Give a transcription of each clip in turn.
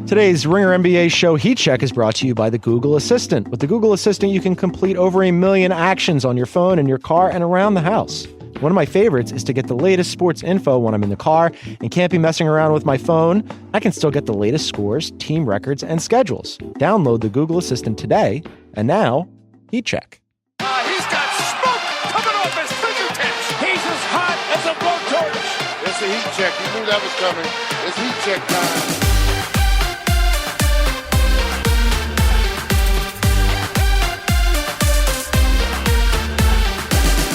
Today's Ringer NBA show Heat Check is brought to you by the Google Assistant. With the Google Assistant, you can complete over 1 million actions on your phone, in your car, and around the house. One of my favorites is to get the latest sports info when I'm in the car and can't be messing around with my phone. I can still get the latest scores, team records, and schedules. Download the Google Assistant today. And now, Heat Check. He's got smoke coming off his fingertips. He's as hot as a blowtorch. It's a Heat Check. You knew that was coming. It's Heat Check time.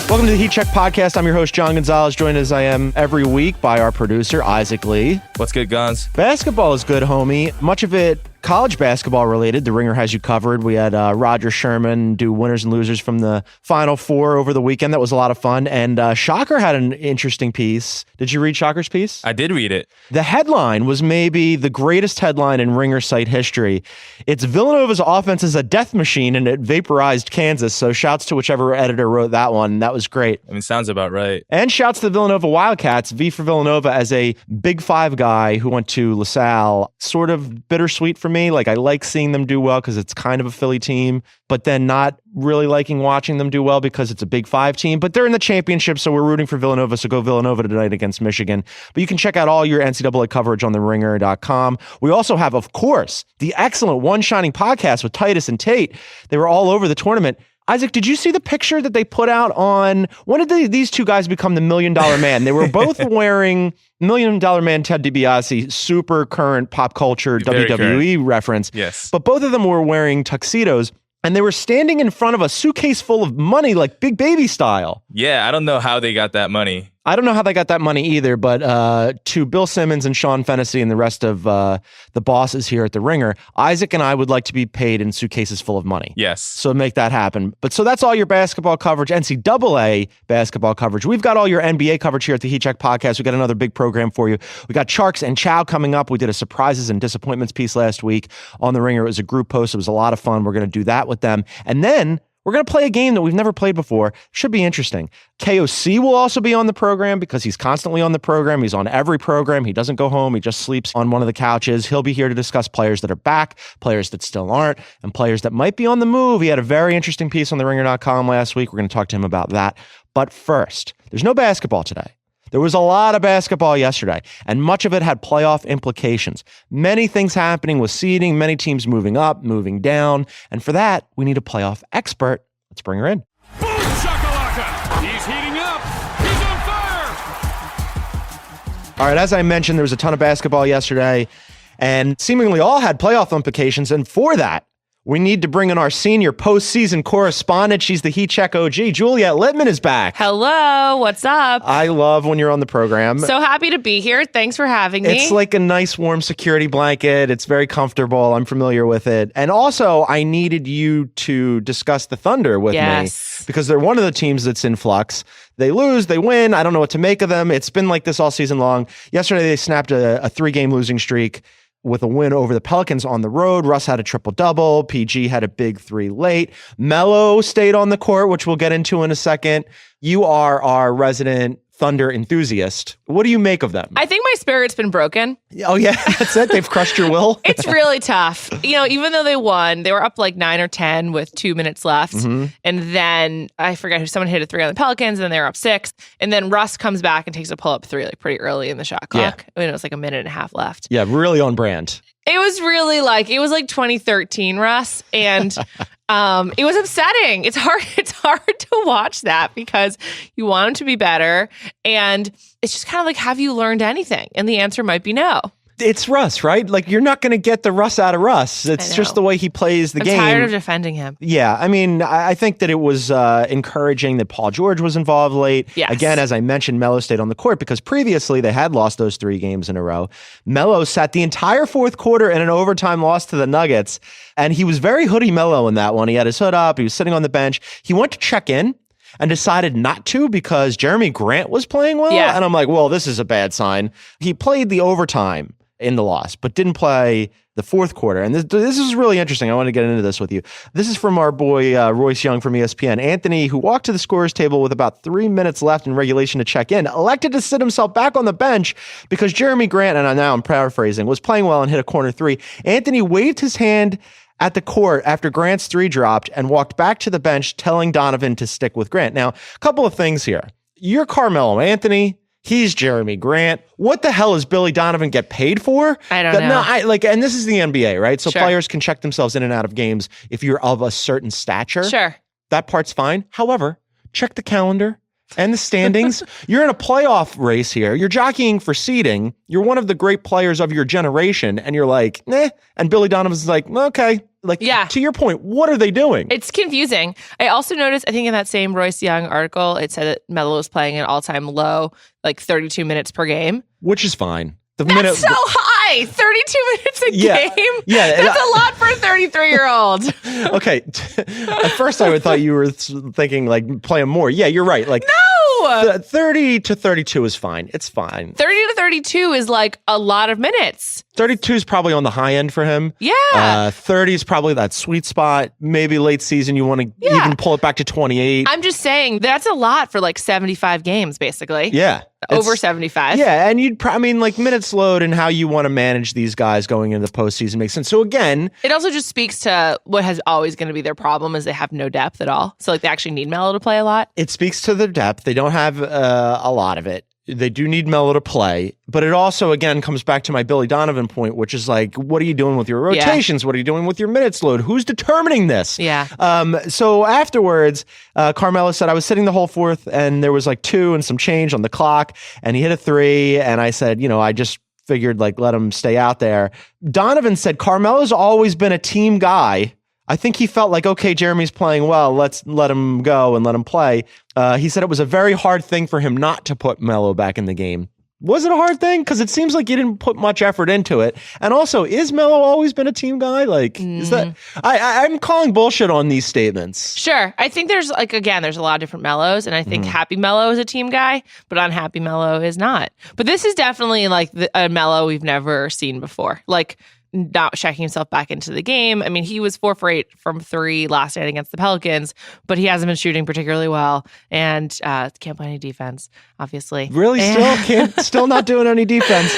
Welcome to the Heat Check podcast. I'm your host, John Gonzalez, joined as I am every week by our producer, Isaac Lee. What's good, Gonz? Basketball is good, homie. Much of it college basketball related. The Ringer has you covered. We had Roger Sherman do winners and losers from the Final Four over the weekend. That was a lot of fun. And Shocker had an interesting piece. Did you read Shocker's piece? I did read it. The headline was maybe the greatest headline in Ringer site history. It's Villanova's offense is a death machine and it vaporized Kansas. So shouts to whichever editor wrote that one. That was great. I mean, sounds about right. And shouts to the Villanova Wildcats. V for Villanova as a Big Five guy who went to LaSalle. Sort of bittersweet for me. Like, I like seeing them do well because it's kind of a Philly team, but then not really liking watching them do well because it's a Big Five team. But they're in the championship, so we're rooting for Villanova. So go Villanova tonight against Michigan. But you can check out all your NCAA coverage on theringer.com. We also have, of course, the excellent One Shining podcast with Titus and Tate. They were all over the tournament. Isaac, did you see the picture that they put out on, when did these two guys become the $1 Million Man? They were both wearing $1 Million Man Ted DiBiase, super current pop culture Very WWE current reference. Yes. But both of them were wearing tuxedos and they were standing in front of a suitcase full of money, like Big Baby style. Yeah, I don't know how they got that money. I don't know how they got that money either, but to Bill Simmons and Sean Fennessy and the rest of the bosses here at The Ringer, Isaac and I would like to be paid in suitcases full of money. Yes. So make that happen. But so that's all your basketball coverage, NCAA basketball coverage. We've got all your NBA coverage here at the Heat Check podcast. We got another big program for you. We got Tjarks and Chau coming up. We did a surprises and disappointments piece last week on The Ringer. It was a group post. It was a lot of fun. We're going to do that with them. And then we're going to play a game that we've never played before. Should be interesting. KOC will also be on the program because he's constantly on the program. He's on every program. He doesn't go home. He just sleeps on one of the couches. He'll be here to discuss players that are back, players that still aren't, and players that might be on the move. He had a very interesting piece on theringer.com last week. We're going to talk to him about that. But first, there's no basketball today. There was a lot of basketball yesterday, and much of it had playoff implications. Many things happening with seeding, many teams moving up, moving down, and for that, we need a playoff expert. Let's bring her in. Boom shakalaka! He's heating up. He's on fire. All right, as I mentioned, there was a ton of basketball yesterday, and seemingly all had playoff implications, and for that, we need to bring in our senior postseason correspondent. She's the Heat Check OG. Juliet Litman is back. Hello, what's up? I love when you're on the program. So happy to be here. Thanks for having me. It's like a nice warm security blanket. It's very comfortable. I'm familiar with it. And also, I needed you to discuss the Thunder with me because they're one of the teams that's in flux. They lose, they win. I don't know what to make of them. It's been like this all season long. Yesterday, they snapped a 3-game losing streak with a win over the Pelicans on the road. Russ had a triple-double. PG had a big 3 late. Melo stayed on the court, which we'll get into in a second. You are our resident Thunder enthusiast. What do you make of them? I think my spirit's been broken. Oh, yeah, that's it? They've crushed your will? It's really tough. You know, even though they won, they were up like 9 or 10 with 2 minutes left. Mm-hmm. And then I forget who someone hit a 3 on the Pelicans, and then they were up 6. And then Russ comes back and takes a pull-up 3 like pretty early in the shot clock. Yeah. It was like a minute and a half left. Yeah, really on brand. It was really like 2013 Russ, and it was upsetting. It's hard to watch that because you want him to be better, and it's just kind of like, have you learned anything? And the answer might be no. It's Russ, right? Like, you're not going to get the Russ out of Russ. It's just the way he plays the game. I'm tired of defending him. Yeah, I mean, I think that it was encouraging that Paul George was involved late. Yes. Again, as I mentioned, Melo stayed on the court because previously they had lost those 3 games in a row. Melo sat the entire fourth quarter in an overtime loss to the Nuggets, and he was very hoodie Melo in that one. He had his hood up. He was sitting on the bench. He went to check in and decided not to because Jeremy Grant was playing well. Yeah. And I'm like, well, this is a bad sign. He played the overtime in the loss, but didn't play the fourth quarter. And this is really interesting. I want to get into this with you. This is from our boy Royce Young from ESPN. Anthony, who walked to the scorer's table with about 3 minutes left in regulation to check in, elected to sit himself back on the bench because Jeremy Grant, and now I'm paraphrasing, was playing well and hit a corner three. Anthony waved his hand at the court after Grant's three dropped and walked back to the bench, telling Donovan to stick with Grant. Now, a couple of things here. You're Carmelo Anthony. He's Jeremy Grant. What the hell does Billy Donovan get paid for? I don't know. And this is the NBA, right? So Sure. players can check themselves in and out of games if you're of a certain stature. Sure. That part's fine. However, check the calendar and the standings. You're in a playoff race here. You're jockeying for seeding. You're one of the great players of your generation. And you're like, nah. And Billy Donovan's like, okay. Like, Yeah. to your point, what are they doing? It's confusing. I also noticed, I think in that same Royce Young article, it said that Melo was playing an all-time low, like 32 minutes per game. Which is fine. That's so high. 32 minutes a Yeah. game? Yeah. That's a lot for a 33-year-old. Okay. At first, I thought you were thinking like play him more. Yeah, you're right. Like No! 30 to 32 is fine. It's fine. 30 to 32 is like a lot of minutes. 32 is probably on the high end for him. Yeah. 30 is probably that sweet spot. Maybe late season, you want to Yeah. even pull it back to 28. I'm just saying that's a lot for like 75 games, basically. Yeah. Over It's- 75. Yeah, and like minutes load and how you want to manage these guys going into the postseason makes sense. So again, It also just speaks to what has always going to be their problem is they have no depth at all. So like they actually need Melo to play a lot. it speaks to their depth. They don't have a lot of it. They do need Melo to play, but it also, again, comes back to my Billy Donovan point, which is like, what are you doing with your rotations? What are you doing with your minutes load? Who's determining this? Yeah. So afterwards, Carmelo said, I was sitting the whole fourth and there was like 2 and some change on the clock and he hit a 3. And I said, I just figured like, let him stay out there. Donovan said, Carmelo's always been a team guy. I think he felt like, okay, Jeremy's playing well. Let's let him go and let him play. He said it was a very hard thing for him not to put Melo back in the game. Was it a hard thing? Because it seems like you didn't put much effort into it. And also, is Melo always been a team guy? Like, is that? I'm calling bullshit on these statements. Sure. I think there's there's a lot of different Melos, and I think Happy Melo is a team guy, but Unhappy Melo is not. But this is definitely like a Melo we've never seen before. Like, not checking himself back into the game. I mean, he was 4 for 8 from 3 last night against the Pelicans, but he hasn't been shooting particularly well and can't play any defense, obviously. Really, still not doing any defense.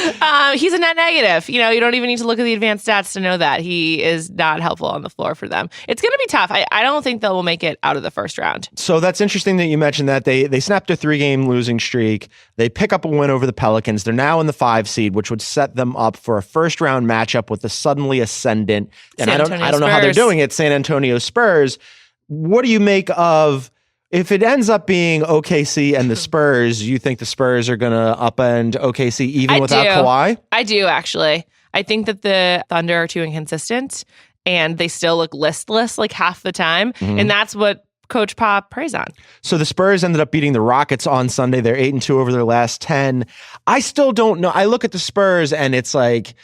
He's a net negative. You don't even need to look at the advanced stats to know that he is not helpful on the floor for them. It's going to be tough. I don't think they will make it out of the first round. So that's interesting that you mentioned that. They snapped a 3-game losing streak. They pick up a win over the Pelicans. They're now in the 5 seed, which would set them up for a first round matchup with the suddenly ascendant. And I don't know how they're doing it. San Antonio Spurs. What do you make of if it ends up being OKC and the Spurs? You think the Spurs are going to upend OKC even without Kawhi? I do, actually. I think that the Thunder are too inconsistent and they still look listless like half the time. And that's what Coach Pop preys on. So the Spurs ended up beating the Rockets on Sunday. They're 8-2 over their last 10. I still don't know. I look at the Spurs and it's like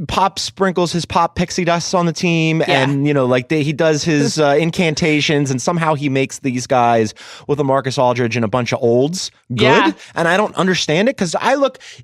Pop sprinkles his Pop pixie dust on the team, and he does his incantations, and somehow he makes these guys with a Marcus Aldridge and a bunch of olds good. Yeah. And I don't understand it because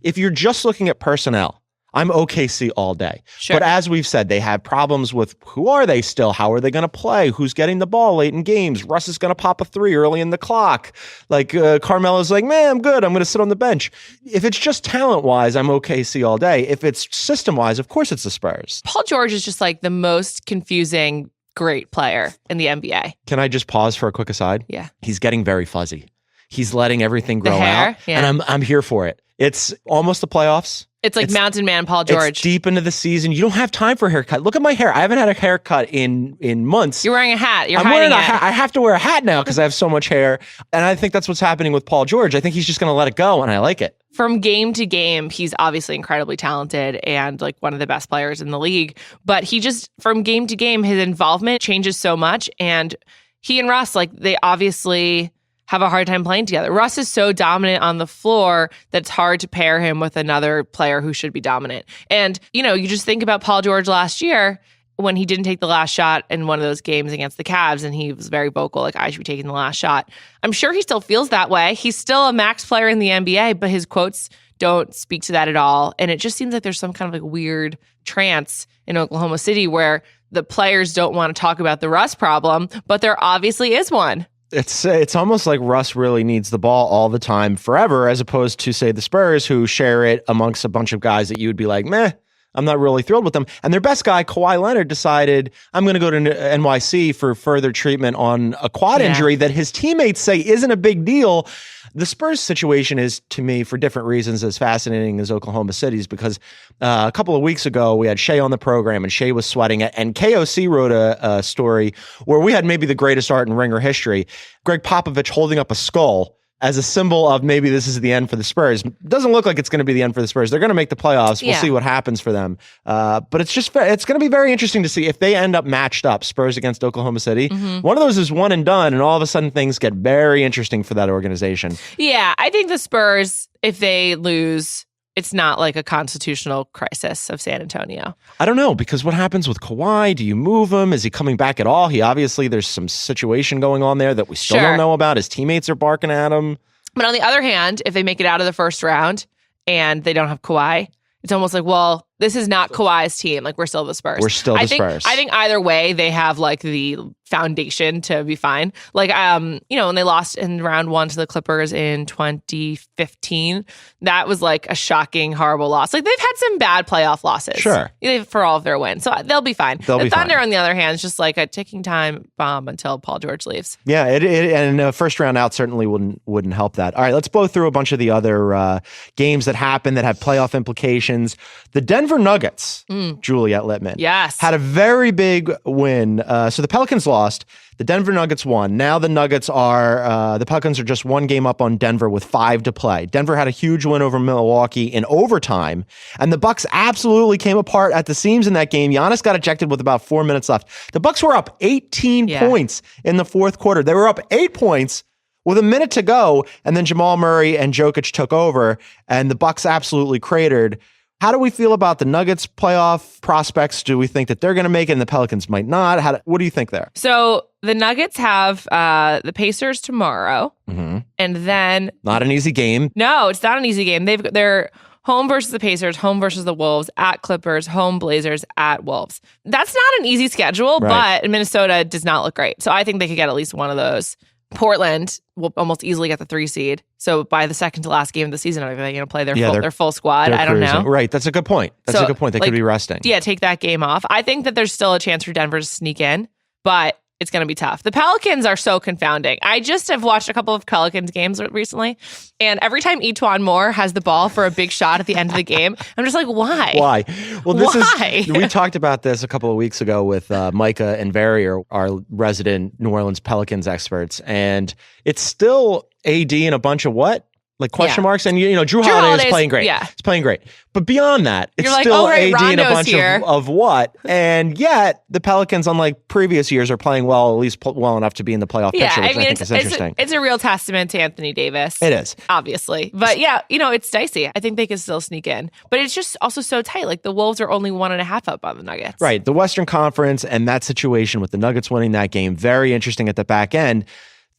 if you're just looking at personnel, I'm OKC all day. Sure. But as we've said, they have problems with who are they still? How are they going to play? Who's getting the ball late in games? Russ is going to pop a 3 early in the clock. Like Carmelo's like, man, I'm good. I'm going to sit on the bench. If it's just talent-wise, I'm OKC all day. If it's system-wise, of course it's the Spurs. Paul George is just like the most confusing great player in the NBA. Can I just pause for a quick aside? Yeah. He's getting very fuzzy. He's letting everything grow hair, out. yeah. And I'm here for it. It's almost the playoffs. It's like Mountain Man Paul George. It's deep into the season. You don't have time for a haircut. Look at my hair. I haven't had a haircut in months. You're wearing a hat. You're I'm hiding wearing it. I have to wear a hat now because I have so much hair. And I think that's what's happening with Paul George. I think he's just going to let it go, and I like it. From game to game, he's obviously incredibly talented and like one of the best players in the league. But he just, from game to game, his involvement changes so much. And he and Russ, like, they obviously have a hard time playing together. Russ is so dominant on the floor that it's hard to pair him with another player who should be dominant. And, you just think about Paul George last year when he didn't take the last shot in one of those games against the Cavs, and he was very vocal, like, I should be taking the last shot. I'm sure he still feels that way. He's still a max player in the NBA, but his quotes don't speak to that at all. And it just seems like there's some kind of like weird trance in Oklahoma City where the players don't want to talk about the Russ problem, but there obviously is one. It's almost like Russ really needs the ball all the time forever, as opposed to, say, the Spurs, who share it amongst a bunch of guys that you would be like, meh, I'm not really thrilled with them. And their best guy, Kawhi Leonard, decided, I'm going to go to NYC for further treatment on a quad injury that his teammates say isn't a big deal. The Spurs situation is, to me, for different reasons, as fascinating as Oklahoma City's, because a couple of weeks ago, we had Shea on the program, and Shea was sweating it. And KOC wrote a story where we had maybe the greatest art in Ringer history. Greg Popovich holding up a skull as a symbol of maybe this is the end for the Spurs. Doesn't look like it's going to be the end for the Spurs. They're going to make the playoffs. We'll see what happens for them. But it's going to be very interesting to see if they end up matched up, Spurs against Oklahoma City. One of those is one and done, and all of a sudden things get very interesting for that organization. Yeah, I think the Spurs, if they lose, it's not like a constitutional crisis of San Antonio. I don't know, because what happens with Kawhi? Do you move him? Is he coming back at all? There's some situation going on there that we still don't know about. His teammates are barking at him. But on the other hand, if they make it out of the first round and they don't have Kawhi, it's almost like, well, this is not Kawhi's team. Like, we're still the Spurs. We're still the Spurs. I think either way, they have like the foundation to be fine. Like, when they lost in round 1 to the Clippers in 2015, that was like a shocking, horrible loss. Like, they've had some bad playoff losses. Sure. For all of their wins. So they'll be fine. The Thunder, on the other hand, is just like a ticking time bomb until Paul George leaves. Yeah, and a first round out certainly wouldn't help that. All right, let's blow through a bunch of the other games that happened that have playoff implications. The Denver Nuggets, Juliet Litman, had a very big win. So the Pelicans lost. The Denver Nuggets won. Now the Nuggets the Pelicans are just one game up on Denver with 5 to play. Denver had a huge win over Milwaukee in overtime, and the Bucks absolutely came apart at the seams in that game. Giannis got ejected with about 4 minutes left. The Bucks were up 18 points in the fourth quarter. They were up 8 points with a minute to go, and then Jamal Murray and Jokic took over, and the Bucks absolutely cratered. How do we feel about the Nuggets playoff prospects? Do we think that they're going to make it and the Pelicans might not? What do you think there? So the Nuggets have the Pacers tomorrow, and then... Not an easy game. No, it's not an easy game. They're home versus the Pacers, home versus the Wolves, at Clippers, home Blazers, at Wolves. That's not an easy schedule, but Minnesota does not look great. So I think they could get at least one of those. Portland will almost easily get the 3 seed. So by the second to last game of the season, are they going to play their full squad? I don't know. Right. That's a good point. They could be resting. Yeah, take that game off. I think that there's still a chance for Denver to sneak in, but it's going to be tough. The Pelicans are so confounding. I just have watched a couple of Pelicans games recently, and every time Etuan Moore has the ball for a big shot at the end of the game, I'm just like, why? Why? Well, why? We talked about this a couple of weeks ago with Micah and Verrier, our resident New Orleans Pelicans experts, and it's still AD and a bunch of what? Like question marks, and Drew Holiday is playing great. Yeah, it's playing great. But beyond that, it's still AD and a bunch of what? And yet the Pelicans, unlike previous years, are playing well, at least well enough to be in the playoff picture, which I think is interesting. It's a real testament to Anthony Davis. It is, obviously, but it's dicey. I think they can still sneak in, but it's just also so tight. Like the Wolves are only 1.5 up on the Nuggets. Right, the Western Conference and that situation with the Nuggets winning that game, very interesting at the back end.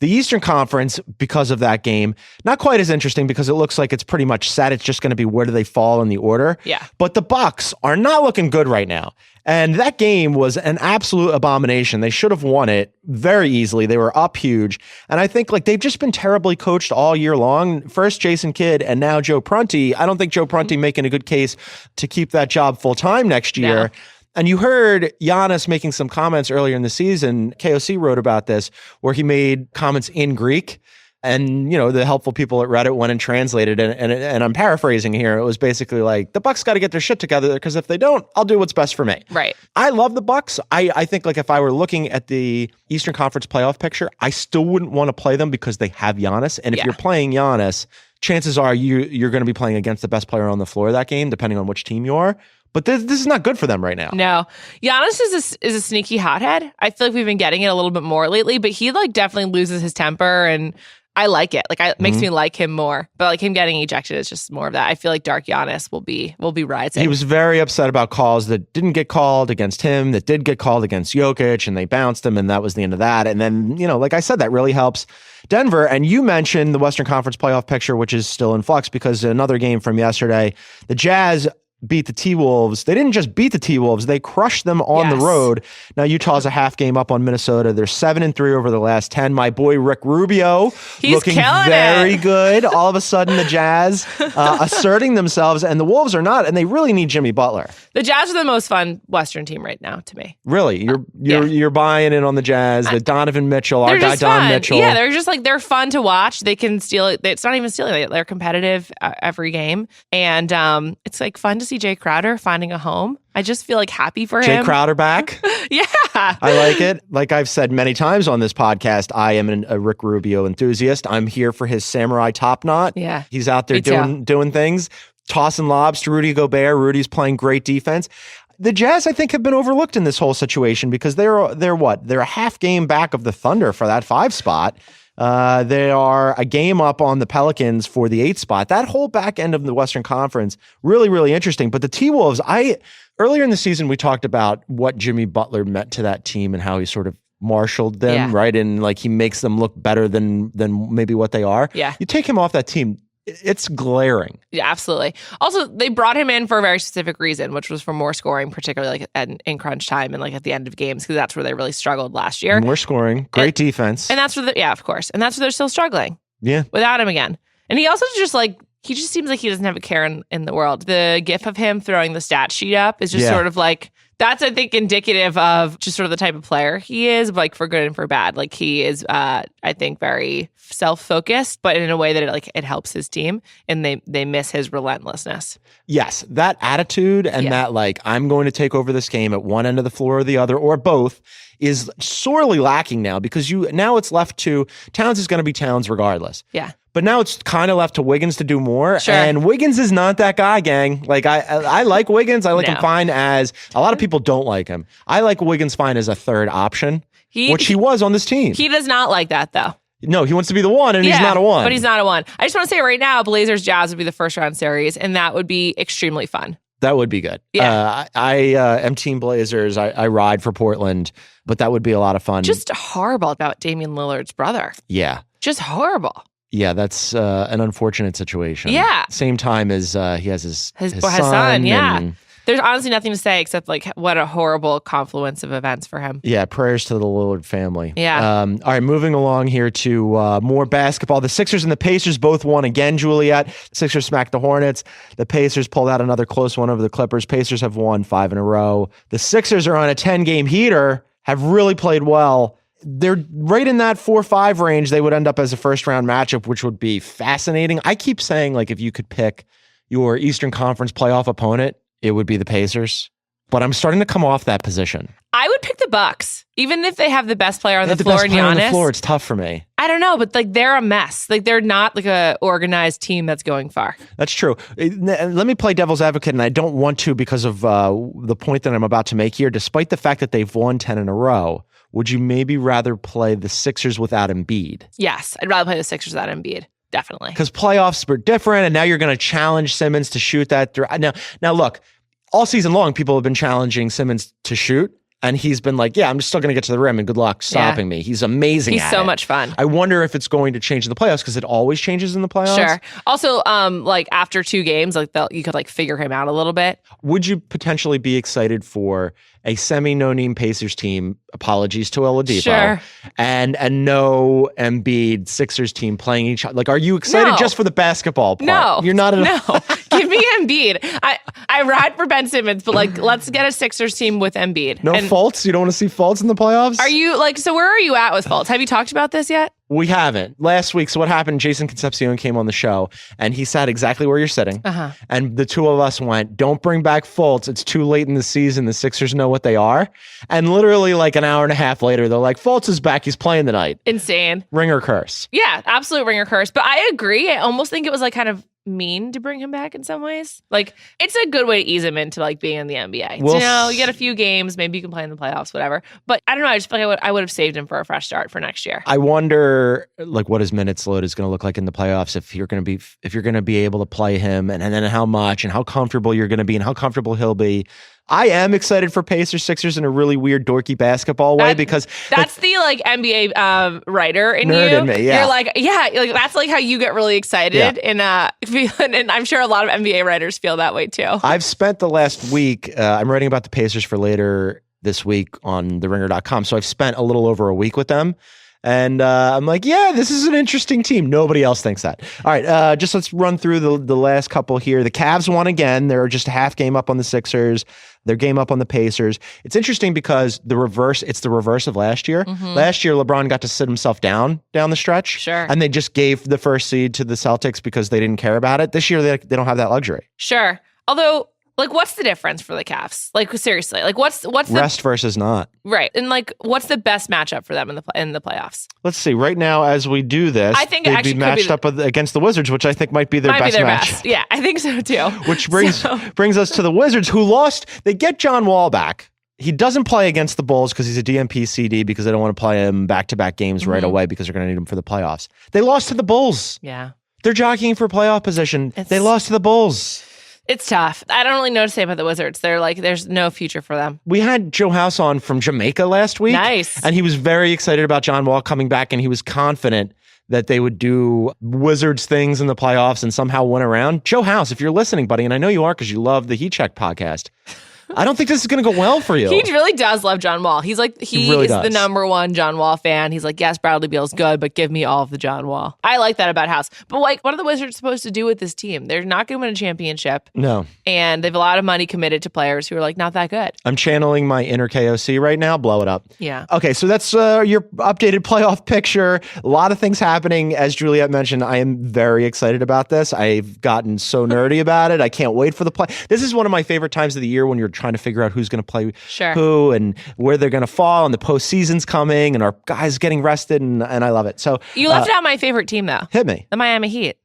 The Eastern Conference, because of that game, not quite as interesting because it looks like it's pretty much set. It's just going to be where do they fall in the order. Yeah. But the Bucks are not looking good right now. And that game was an absolute abomination. They should have won it very easily. They were up huge. And I think they've just been terribly coached all year long. First Jason Kidd and now Joe Prunty. I don't think Joe Prunty making a good case to keep that job full time next year. No. And you heard Giannis making some comments earlier in the season. KOC wrote about this, where he made comments in Greek. And, the helpful people at Reddit went and translated it. And I'm paraphrasing here. It was basically like, the Bucks got to get their shit together because if they don't, I'll do what's best for me. Right. I love the Bucks. I think if I were looking at the Eastern Conference playoff picture, I still wouldn't want to play them because they have Giannis. And if you're playing Giannis, chances are you're going to be playing against the best player on the floor that game, depending on which team you are. But this is not good for them right now. No. Giannis is a sneaky hothead. I feel like we've been getting it a little bit more lately, but he definitely loses his temper and I like it. Like, it makes me like him more. But like him getting ejected is just more of that. I feel like Dark Giannis will be rising. He was very upset about calls that didn't get called against him, that did get called against Jokic, and they bounced him, and that was the end of that. And then, like I said, that really helps Denver. And you mentioned the Western Conference playoff picture, which is still in flux because another game from yesterday, the Jazz beat the T-Wolves. They didn't just beat the T-Wolves, they crushed them on the road. Now Utah's a half game up on Minnesota. They're 7-3 over the last 10. My boy Rick Rubio looking very good. All of a sudden the Jazz asserting themselves, and the Wolves are not, and they really need Jimmy Butler. The Jazz are the most fun Western team right now to me. Really? You're buying in on the Jazz, the Donovan Mitchell, our guy Don Mitchell. Yeah, they're just like, they're fun to watch. They can steal it. It's not even stealing. They're competitive every game. And it's like fun to see Jay Crowder finding a home. I just feel like happy for him. Jay Crowder back. Yeah. I like it. Like I've said many times on this podcast, I am a Rick Rubio enthusiast. I'm here for his samurai top knot. Yeah. He's out there doing things, tossing lobs to Rudy Gobert. Rudy's playing great defense. The Jazz, I think, have been overlooked in this whole situation because they're what? They're a half game back of the Thunder for that 5 spot. They are a game up on the Pelicans for the 8 spot. That whole back end of the Western Conference, really, really interesting. But the T-Wolves, earlier in the season, we talked about what Jimmy Butler meant to that team and how he sort of marshaled them, right? And like he makes them look better than maybe what they are. Yeah. You take him off that team, it's glaring. Yeah, absolutely. Also, they brought him in for a very specific reason, which was for more scoring, particularly like in crunch time and like at the end of games, because that's where they really struggled last year. More scoring, great defense. And that's where of course. And that's where they're still struggling. Yeah. Without him again. And he also just he just seems like he doesn't have a care in the world. The gif of him throwing the stat sheet up is just sort of like, that's, I think, indicative of just sort of the type of player he is, like for good and for bad. Like he is, I think, very self-focused, but in a way that it helps his team, and they miss his relentlessness. Yes, that attitude and that I'm going to take over this game at one end of the floor or the other or both is sorely lacking now because now it's left to Towns is going to be Towns regardless. Yeah. But now it's kind of left to Wiggins to do more. Sure. And Wiggins is not that guy, gang. Like I like Wiggins. I like him fine as a lot of people don't like him. I like Wiggins fine as a third option, which he was on this team. He does not like that though. No, he wants to be the one, and he's not a one. But he's not a one. I just want to say right now, Blazers Jazz would be the first round series, and that would be extremely fun. That would be good. Yeah. I am Team Blazers. I ride for Portland, but that would be a lot of fun. Just horrible about Damian Lillard's brother. Yeah. Just horrible. Yeah, that's an unfortunate situation. Yeah. Same time as he has his son. Yeah. There's honestly nothing to say except what a horrible confluence of events for him. Yeah, prayers to the Lillard family. Yeah. All right, moving along here to more basketball. The Sixers and the Pacers both won again, Juliet. Sixers smacked the Hornets. The Pacers pulled out another close one over the Clippers. Pacers have won 5 in a row. The Sixers are on a 10-game heater, have really played well. They're right in that 4-5 range. They would end up as a first-round matchup, which would be fascinating. I keep saying, if you could pick your Eastern Conference playoff opponent, it would be the Pacers. But I'm starting to come off that position. I would pick the Bucks, even if they have the best player on the floor. The best player on the floor, it's tough for me. I don't know, but they're a mess. They're not a organized team that's going far. That's true. Let me play devil's advocate, and I don't want to because of the point that I'm about to make here. Despite the fact that they've won 10 in a row, would you maybe rather play the Sixers without Embiid? Yes, I'd rather play the Sixers without Embiid. Definitely. Because playoffs were different, and now you're going to challenge Simmons to shoot that. Now, look, all season long, people have been challenging Simmons to shoot, and he's been like, I'm just still going to get to the rim, and good luck stopping me. He's amazing He's so much fun. I wonder if it's going to change in the playoffs, because it always changes in the playoffs. Sure. Also, after 2 games, you could figure him out a little bit. Would you potentially be excited for a semi-no-name Pacers team, apologies to Oladipo, sure, and a no Embiid Sixers team playing each other? Are you excited just for the basketball part? No. You're not at all. Give me Embiid. I ride for Ben Simmons, but let's get a Sixers team with Embiid. No Fultz? You don't want to see Fultz in the playoffs? Are you so where are you at with Fultz? Have you talked about this yet? We haven't. Last week, so what happened, Jason Concepcion came on the show, and he sat exactly where you're sitting. Uh-huh. And the two of us went, don't bring back Fultz. It's too late in the season. The Sixers know what they are. And literally an hour and a half later, they're like, Fultz is back. He's playing tonight. Insane. Ring or curse. Yeah, absolute ring or curse. But I agree. I almost think it was kind of mean to bring him back in some ways. Like, it's a good way to ease him into like being in the NBA. Well, You get a few games, maybe you can play in the playoffs, whatever. But I don't know. I just feel like I would have saved him for a fresh start for next year. I wonder, like, what his minutes load is going to look like in the playoffs if you're going to be able to play him, and then how much and how comfortable you're going to be and how comfortable he'll be. I am excited for Pacers Sixers in a really weird dorky basketball way because that's the like NBA writer in nerd you. in me, yeah. You're like, like that's like how you get really excited, and I'm sure a lot of NBA writers feel that way too. I've spent the last week. I'm writing about the Pacers for later this week on TheRinger.com, so I've spent a little over a week with them. And I'm like, yeah, this is an interesting team. Nobody else thinks that. All right, just let's run through the last couple here. The Cavs won again. They're just a half game up on the Sixers. Their game up on the Pacers. It's interesting because it's the reverse of last year. Mm-hmm. Last year, LeBron got to sit himself down the stretch. Sure. And they just gave the first seed to the Celtics because they didn't care about it. This year, they don't have that luxury. Sure. Although, like, what's the difference for the Cavs? Like, seriously, like, what's the rest versus not? Right, and like, what's the best matchup for them in the playoffs? Let's see. Right now, as we do this, I think they'd be matched up against the Wizards, which I think might be their best match. Yeah, I think so too. Which brings us to the Wizards, who lost. They get John Wall back. He doesn't play against the Bulls because he's a DNP CD because they don't want to play him back-to-back games right away because they're going to need him for the playoffs. They lost to the Bulls. Yeah. They're jockeying for playoff position. They lost to the Bulls. It's tough. I don't really know what to say about the Wizards. They're like, there's no future for them. We had Joe House on from Jamaica last week. Nice. And he was very excited about John Wall coming back, and he was confident that they would do Wizards things in the playoffs and somehow win around. Joe House, if you're listening, buddy, and I know you are because you love the Heat Check podcast, I don't think this is going to go well for you. He really does love John Wall. He's like, he really is does. the number one John Wall fan. He's like, yes, Bradley Beal's good, but give me all of the John Wall. I like that about House. But like, what are the Wizards supposed to do with this team? They're not going to win a championship. No. And they have a lot of money committed to players who are like not that good. I'm channeling my inner KOC right now. Blow it up. Yeah. Okay, so that's your updated playoff picture. A lot of things happening. As Juliet mentioned, I am very excited about this. I've gotten so nerdy about it. I can't wait for the play. This is one of my favorite times of the year when you're trying to figure out who's going to play who and where they're going to fall, and the postseason's coming, and our guys getting rested, and I love it. So you left out my favorite team though. Hit me. The Miami Heat,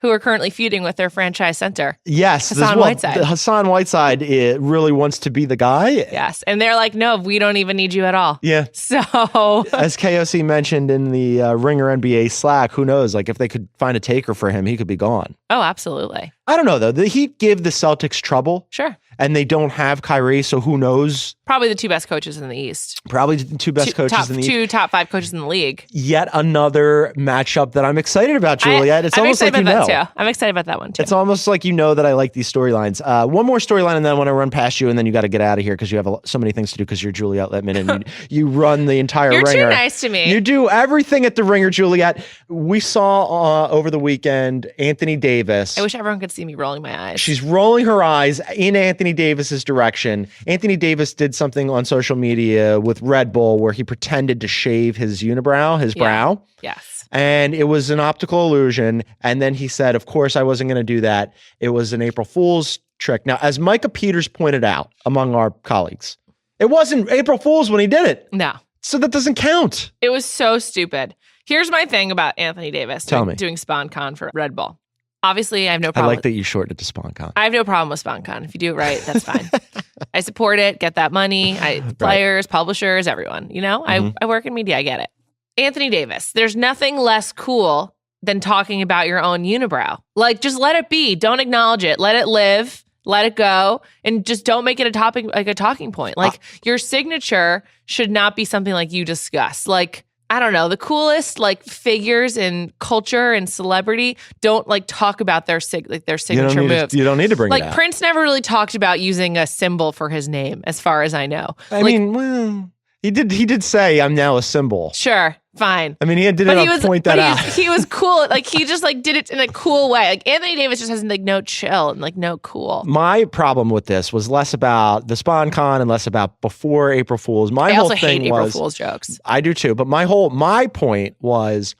who are currently feuding with their franchise center. Yes, Whiteside. Hassan Whiteside really wants to be the guy. Yes, and they're like, no, we don't even need you at all. Yeah. So, as KOC mentioned in the Ringer NBA Slack, who knows? Like, if they could find a taker for him, he could be gone. Oh, absolutely. I don't know though. The Heat give the Celtics trouble. Sure. And they don't have Kyrie, so who knows? Probably the two best coaches in the East. Probably the two best coaches in the East. Two top 5 coaches in the league. Yet another matchup that I'm excited about, Juliet. I'm excited about that too. I'm excited about that one too. It's almost like you know that I like these storylines. One more storyline, and then I want to run past you, and then you got to get out of here because you have so many things to do because you're Juliet Litman, and you run the entire You're Ringer. You're too nice to me. You do everything at the Ringer, Juliet. We saw over the weekend Anthony Davis. I wish everyone could see me rolling my eyes. She's rolling her eyes in Anthony Davis's direction. Anthony Davis did something on social media with Red Bull where he pretended to shave his unibrow, his brow. Yes. And it was an optical illusion. And then he said, of course, I wasn't going to do that. It was an April Fool's trick. Now, as Micah Peters pointed out among our colleagues, it wasn't April Fool's when he did it. No. So that doesn't count. It was so stupid. Here's my thing about Anthony Davis doing SpawnCon for Red Bull. Obviously, I have no problem. I like that you shortened it to SpawnCon. I have no problem with SpawnCon. If you do it right, that's fine. I support it, get that money. Players, publishers, everyone. You know, I work in media. I get it. Anthony Davis, there's nothing less cool than talking about your own unibrow. Like, just let it be. Don't acknowledge it. Let it live. Let it go. And just don't make it a topic, like a talking point. Like, your signature should not be something like you discuss. Like, I don't know, the coolest like figures in culture and celebrity don't like talk about their signature moves. You don't need to bring it like out. Prince never really talked about using a symbol for his name, as far as I know. I mean, well, he did say I'm now a symbol. Sure, fine. I mean, he did point that out. He was cool. Like he just like did it in a cool way. Like Anthony Davis just has like no chill and like no cool. My problem with this was less about the SpawnCon and less about before April Fool's. I also hate April Fool's jokes. I do too. But my point was,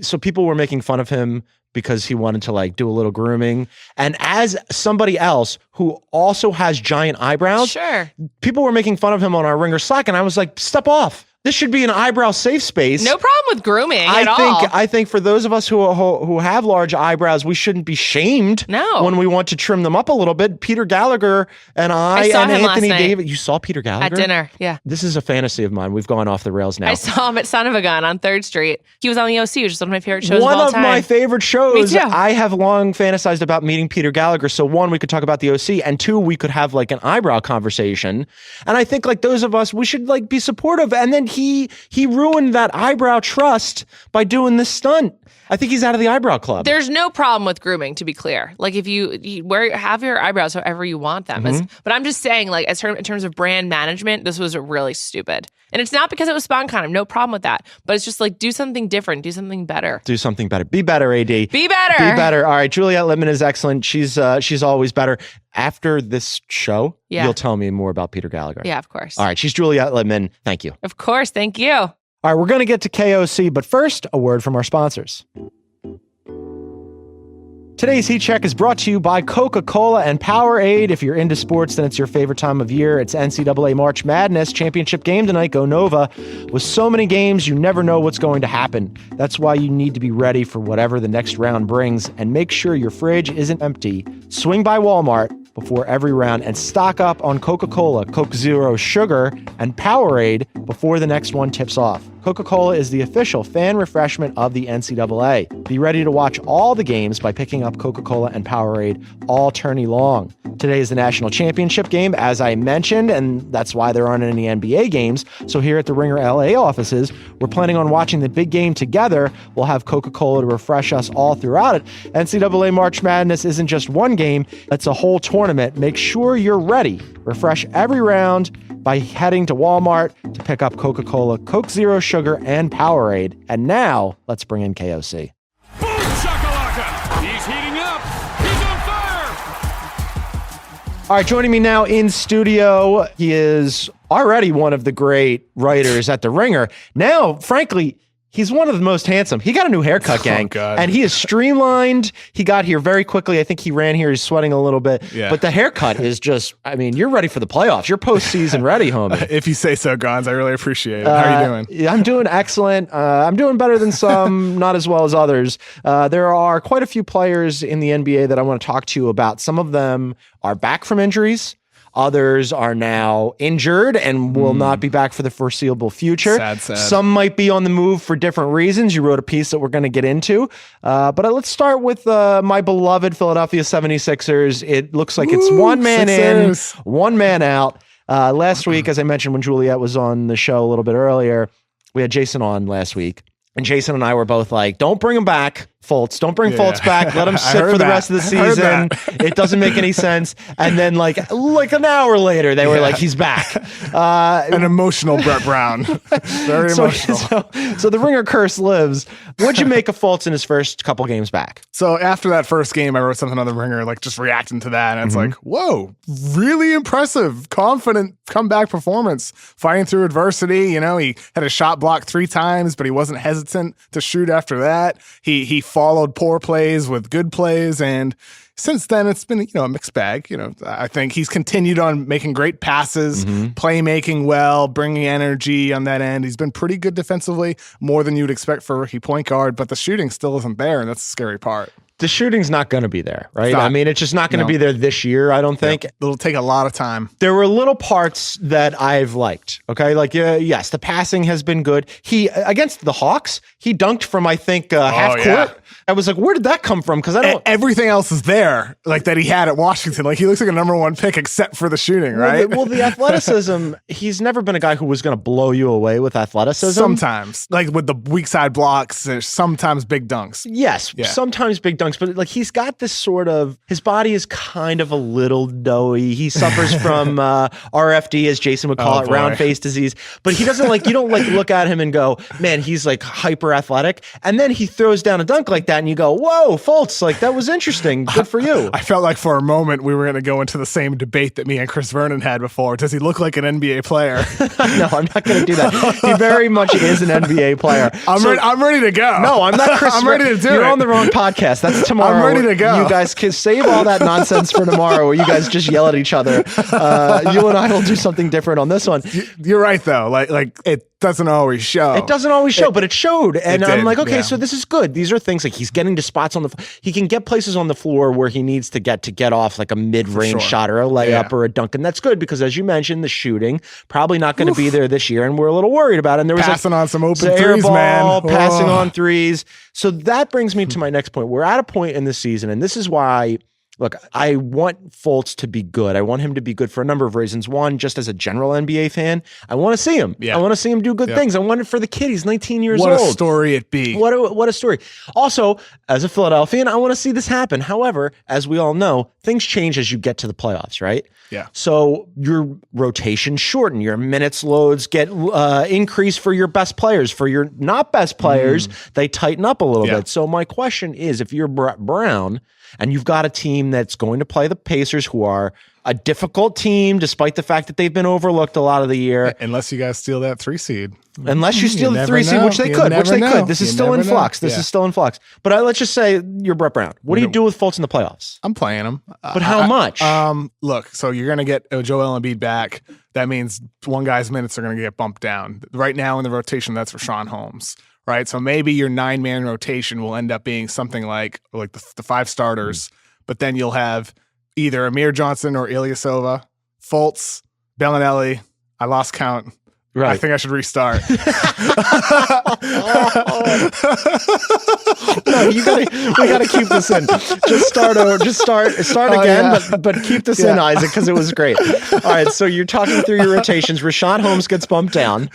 so people were making fun of him because he wanted to like do a little grooming. And as somebody else who also has giant eyebrows, sure, people were making fun of him on our Ringer Slack. And I was like, step off. This should be an eyebrow safe space. No problem with grooming at all. I think for those of us who have large eyebrows, we shouldn't be shamed when we want to trim them up a little bit. Peter Gallagher and I saw and him Anthony last night. David. You saw Peter Gallagher? At dinner, yeah. This is a fantasy of mine. We've gone off the rails now. I saw him at Son of a Gun on 3rd Street. He was on the OC, which is one of my favorite shows One of all of time. my favorite shows. Me too. I have long fantasized about meeting Peter Gallagher. So one, we could talk about the OC, and two, we could have like an eyebrow conversation. And I think like those of us, we should like be supportive. And then he ruined that eyebrow trust by doing this stunt. I think he's out of the eyebrow club. There's no problem with grooming, to be clear. Like if you have your eyebrows however you want them. But I'm just saying, like in terms of brand management, this was really stupid. And it's not because it was SponCon. No problem with that. But it's just like do something different, do something better. Do something better. Be better, AD. Be better. Be better. All right, Juliet Litman is excellent. She's always better. After this show, you'll tell me more about Peter Gallagher. Yeah, of course. All right, she's Juliet Litman. Thank you. Of course, thank you. All right, we're going to get to KOC, but first, a word from our sponsors. Today's Heat Check is brought to you by Coca-Cola and Powerade. If you're into sports, then it's your favorite time of year. It's NCAA March Madness championship game tonight. Go Nova. With so many games, you never know what's going to happen. That's why you need to be ready for whatever the next round brings, and make sure your fridge isn't empty. Swing by Walmart before every round and stock up on Coca-Cola, Coke Zero Sugar, and Powerade before the next one tips off. Coca-Cola is the official fan refreshment of the NCAA. Be ready to watch all the games by picking up Coca-Cola and Powerade all tourney long. Today is the national championship game, as I mentioned, and that's why there aren't any NBA games. So here at the Ringer LA offices, we're planning on watching the big game together. We'll have Coca-Cola to refresh us all throughout it. NCAA March Madness isn't just one game, it's a whole tournament. Make sure you're ready. Refresh every round by heading to Walmart to pick up Coca-Cola, Coke Zero Sugar, and Powerade. And now, let's bring in KOC. Boom shakalaka! He's heating up. He's on fire. All right, joining me now in studio, he is already one of the great writers at The Ringer. Now, frankly, he's one of the most handsome. He got a new haircut, gang. God. And he is streamlined. He got here very quickly. I think he ran here. He's sweating a little bit. Yeah. But the haircut is just, I mean, you're ready for the playoffs. You're postseason ready, homie. If you say so, Gonz, I really appreciate it. How are you doing? Yeah, I'm doing excellent. I'm doing better than some, not as well as others. There are quite a few players in the NBA that I want to talk to you about. Some of them are back from injuries. Others are now injured and will not be back for the foreseeable future. Sad. Some might be on the move for different reasons. You wrote a piece that we're going to get into. But let's start with my beloved Philadelphia 76ers. It looks like it's one man Sixers. in, one man out. Last week, as I mentioned when Juliet was on the show a little bit earlier, we had Jason on last week. And Jason and I were both like, don't bring him back, Fultz. Don't bring Fultz back. Let him sit for the rest of the season. It doesn't make any sense. And then like an hour later, they were like, he's back. An emotional Brett Brown. Very emotional. So the Ringer curse lives. What'd you make of Fultz in his first couple games back? So after that first game, I wrote something on the Ringer, like just reacting to that. And it's like, whoa, really impressive, confident comeback performance, fighting through adversity. You know, he had a shot blocked 3 times, but he wasn't hesitant to shoot after that. He followed poor plays with good plays. And since then, it's been, a mixed bag. I think he's continued on making great passes, playmaking well, bringing energy on that end. He's been pretty good defensively, more than you'd expect for a rookie point guard, but the shooting still isn't there, and that's the scary part. The shooting's not going to be there, right? I mean, it's just not going to be there this year, I don't think. It'll take a lot of time. There were little parts that I've liked, okay? Like, yes, the passing has been good. He, against the Hawks, he dunked from, I think, half court. Yeah. I was like, where did that come from? Because I don't... Everything else is there, like that he had at Washington. Like, he looks like a number 1 pick except for the shooting, right? Well, the athleticism, he's never been a guy who was going to blow you away with athleticism. Sometimes. Like, with the weak side blocks, there's sometimes big dunks. Yes, sometimes big dunks, but like he's got this sort of, his body is kind of a little doughy. He suffers from RFD, as Jason would call it, round face disease. But he doesn't you don't look at him and go, man, he's like hyper athletic. And then he throws down a dunk like that and you go, whoa, Fultz, like that was interesting. Good for you. I felt like for a moment we were going to go into the same debate that me and Chris Vernon had before. Does he look like an NBA player? No, I'm not going to do that. He very much is an NBA player. I'm ready to go. No, I'm not Chris. I'm ready to do You're it. on the wrong podcast. That's tomorrow. I'm ready to go. You guys can save all that nonsense for tomorrow where you guys just yell at each other. You and I will do something different on this one. You're right, though. doesn't always show. It doesn't always show, but it showed. And I'm did, like, okay, yeah. so this is good. These are things like he's getting to spots on he can get places on the floor where he needs to get off like a mid-range sure. shot or a layup or a dunk. And that's good because as you mentioned, the shooting probably not going to be there this year. And we're a little worried about it. And there was passing on some open air threes, ball, man. passing on threes. So that brings me to my next point. We're at a point in the season, and this is why, look, I want Fultz to be good. I want him to be good for a number of reasons. One, just as a general NBA fan, I want to see him. Yeah. I want to see him do good things. I want it for the kid. He's 19 years What old. a story it be. What a story. Also, as a Philadelphian, I want to see this happen. However, as we all know, things change as you get to the playoffs, right? Yeah. So your rotations shorten, your minutes loads get increased for your best players. For your not best players, they tighten up a little bit. So my question is, if you're Brett Brown and you've got a team that's going to play the Pacers, who are a difficult team, despite the fact that they've been overlooked a lot of the year. Unless you guys steal that 3 seed. Unless you steal the never 3 seed, know. which they You could. never know. This is You still in never know. flux. This Yeah. is still in flux. But let's just say you're Brett Brown. What do you do with Fultz in the playoffs? I'm playing him. But how much? Look, so you're going to get Joel Embiid back. That means one guy's minutes are going to get bumped down. Right now in the rotation, that's Rashawn Holmes, right? So maybe your 9-man rotation will end up being something like the 5 starters, but then you'll have either Amir Johnson or Ilyasova, Fultz, Bellinelli. I lost count. Right. I think I should restart. No, we gotta keep this in. Just start over. Just start again, but keep this in, Isaac, because it was great. All right, so you're talking through your rotations. Rashawn Holmes gets bumped down.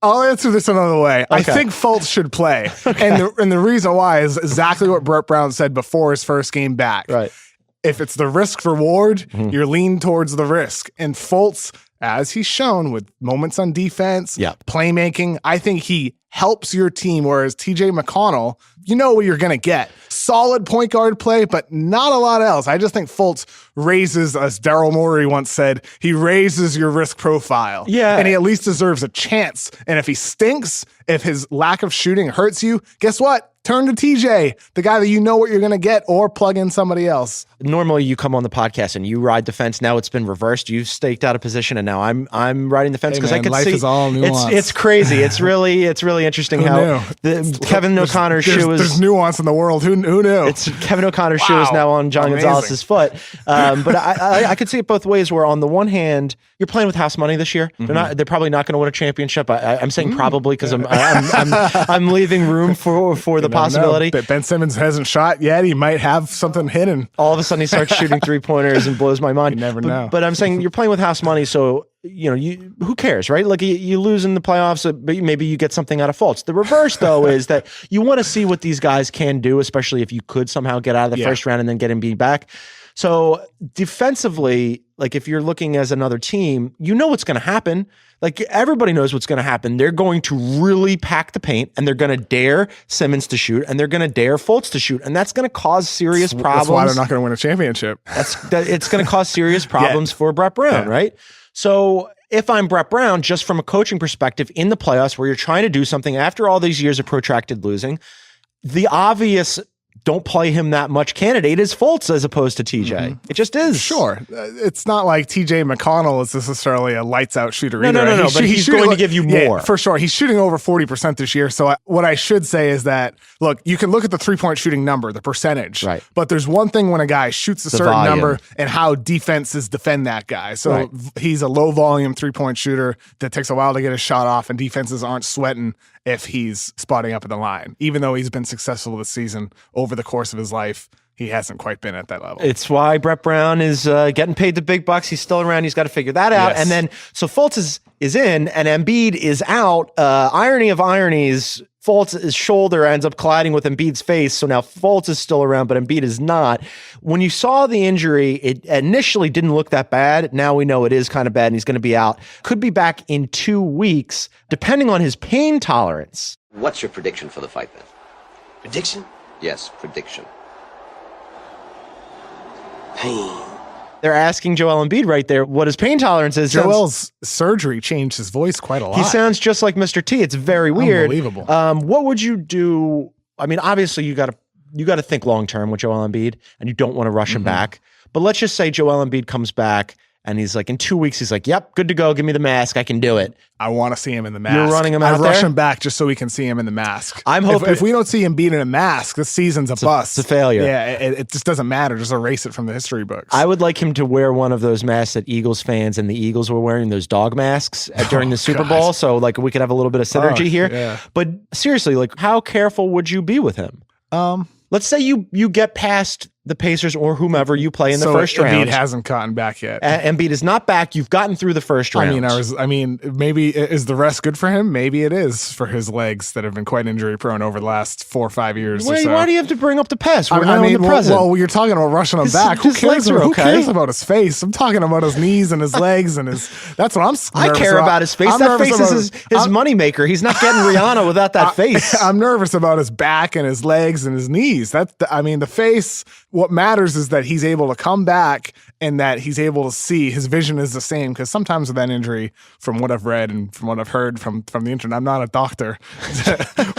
I'll answer this another way. I think Fultz should play. And the reason why is exactly what Brett Brown said before his first game back. Right. If it's the risk reward, you're leaning towards the risk. And Fultz, as he's shown with moments on defense, playmaking, I think he helps your team. Whereas TJ McConnell, you know what you're going to get. Solid point guard play, but not a lot else. I just think Fultz raises, as Daryl Morey once said, he raises your risk profile. Yeah. And he at least deserves a chance. And if he stinks, if his lack of shooting hurts you, guess what? Turn to TJ, the guy that you know what you're going to get, or plug in somebody else. Normally you come on the podcast and you ride the fence. Now it's been reversed. You've staked out a position and now I'm riding the fence because I can life see is all nuance. It's crazy. It's really interesting how Kevin O'Connor's shoe is. There's nuance in the world. Who knew? It's Kevin O'Connor's shoe is now on John Amazing. Gonzalez's foot. But I could see it both ways. Where on the one hand, you're playing with house money this year. They're probably not going to win a championship. I'm saying probably because I'm leaving room for the possibility. Ben Simmons hasn't shot yet. He might have something hidden. All of a sudden he starts shooting 3-pointers and blows my mind. You never know. But I'm saying you're playing with house money, so who cares, right? Like you lose in the playoffs, but maybe you get something out of Fultz. The reverse, though, is that you want to see what these guys can do, especially if you could somehow get out of the first round and then get Embiid back. So defensively, like if you're looking as another team, you know what's going to happen. Like everybody knows what's going to happen. They're going to really pack the paint and they're going to dare Simmons to shoot and they're going to dare Fultz to shoot. And that's going to cause serious problems. That's why they're not going to win a championship. It's going to cause serious problems for Brett Brown, right? So if I'm Brett Brown, just from a coaching perspective in the playoffs where you're trying to do something after all these years of protracted losing, the obvious don't play him that much candidate is Fultz as opposed to TJ. It just is. Sure. It's not like TJ McConnell is necessarily a lights out shooter No, either. no, but he's going to give you more. For sure. He's shooting over 40% this year. So what I should say is that, look, you can look at the 3-point shooting number, the percentage. Right. But there's one thing when a guy shoots a certain volume. number and how defenses defend that guy. So he's a low volume 3-point shooter that takes a while to get a shot off and defenses aren't sweating if he's spotting up in the line. Even though he's been successful this season over the course of his life, he hasn't quite been at that level. It's why Brett Brown is getting paid the big bucks. He's still around. He's got to figure that out. Yes. And then, so Fultz is in and Embiid is out. Irony of ironies, Fultz's shoulder ends up colliding with Embiid's face. So now Fultz is still around, but Embiid is not. When you saw the injury, it initially didn't look that bad. Now we know it is kind of bad and he's going to be out. Could be back in 2 weeks, depending on his pain tolerance. What's your prediction for the fight then? Prediction? Yes, prediction. Pain. They're asking Joel Embiid right there what his pain tolerance is. Joel's surgery changed his voice quite a lot. He sounds just like Mr. T. It's very weird. Unbelievable. What would you do? I mean, obviously you got to think long term with Joel Embiid, and you don't want to rush him back. But let's just say Joel Embiid comes back And he's like, in 2 weeks, he's like, yep, good to go. Give me the mask. I can do it. I want to see him in the mask. You're running him out I rush there? him back just so we can see him in the mask. I'm hoping if we don't see him beat in a mask, this season's a bust. It's a failure. Yeah, it just doesn't matter. Just erase it from the history books. I would like him to wear one of those masks that Eagles fans and the Eagles were wearing, those dog masks during the Super Bowl. So like we could have a little bit of synergy here. Yeah. But seriously, like how careful would you be with him? Let's say you get past the Pacers or whomever you play in the first round. Embiid hasn't gotten back yet. Embiid is not back. You've gotten through the first round. I mean, maybe is the rest good for him? Maybe it is for his legs that have been quite injury prone over the last 4 or 5 years. Why do you have to bring up the past? We're I now in the present. Well, you're talking about rushing him back. Who cares about his face? I'm talking about his knees and his legs and his. That's what I'm. I care about his face. That face is his moneymaker. He's not getting Rihanna without that face. I'm nervous about his back and his legs and his knees. The face. What matters is that he's able to come back and that he's able to see. His vision is the same, because sometimes with that injury, from what I've read and from what I've heard from the internet, I'm not a doctor,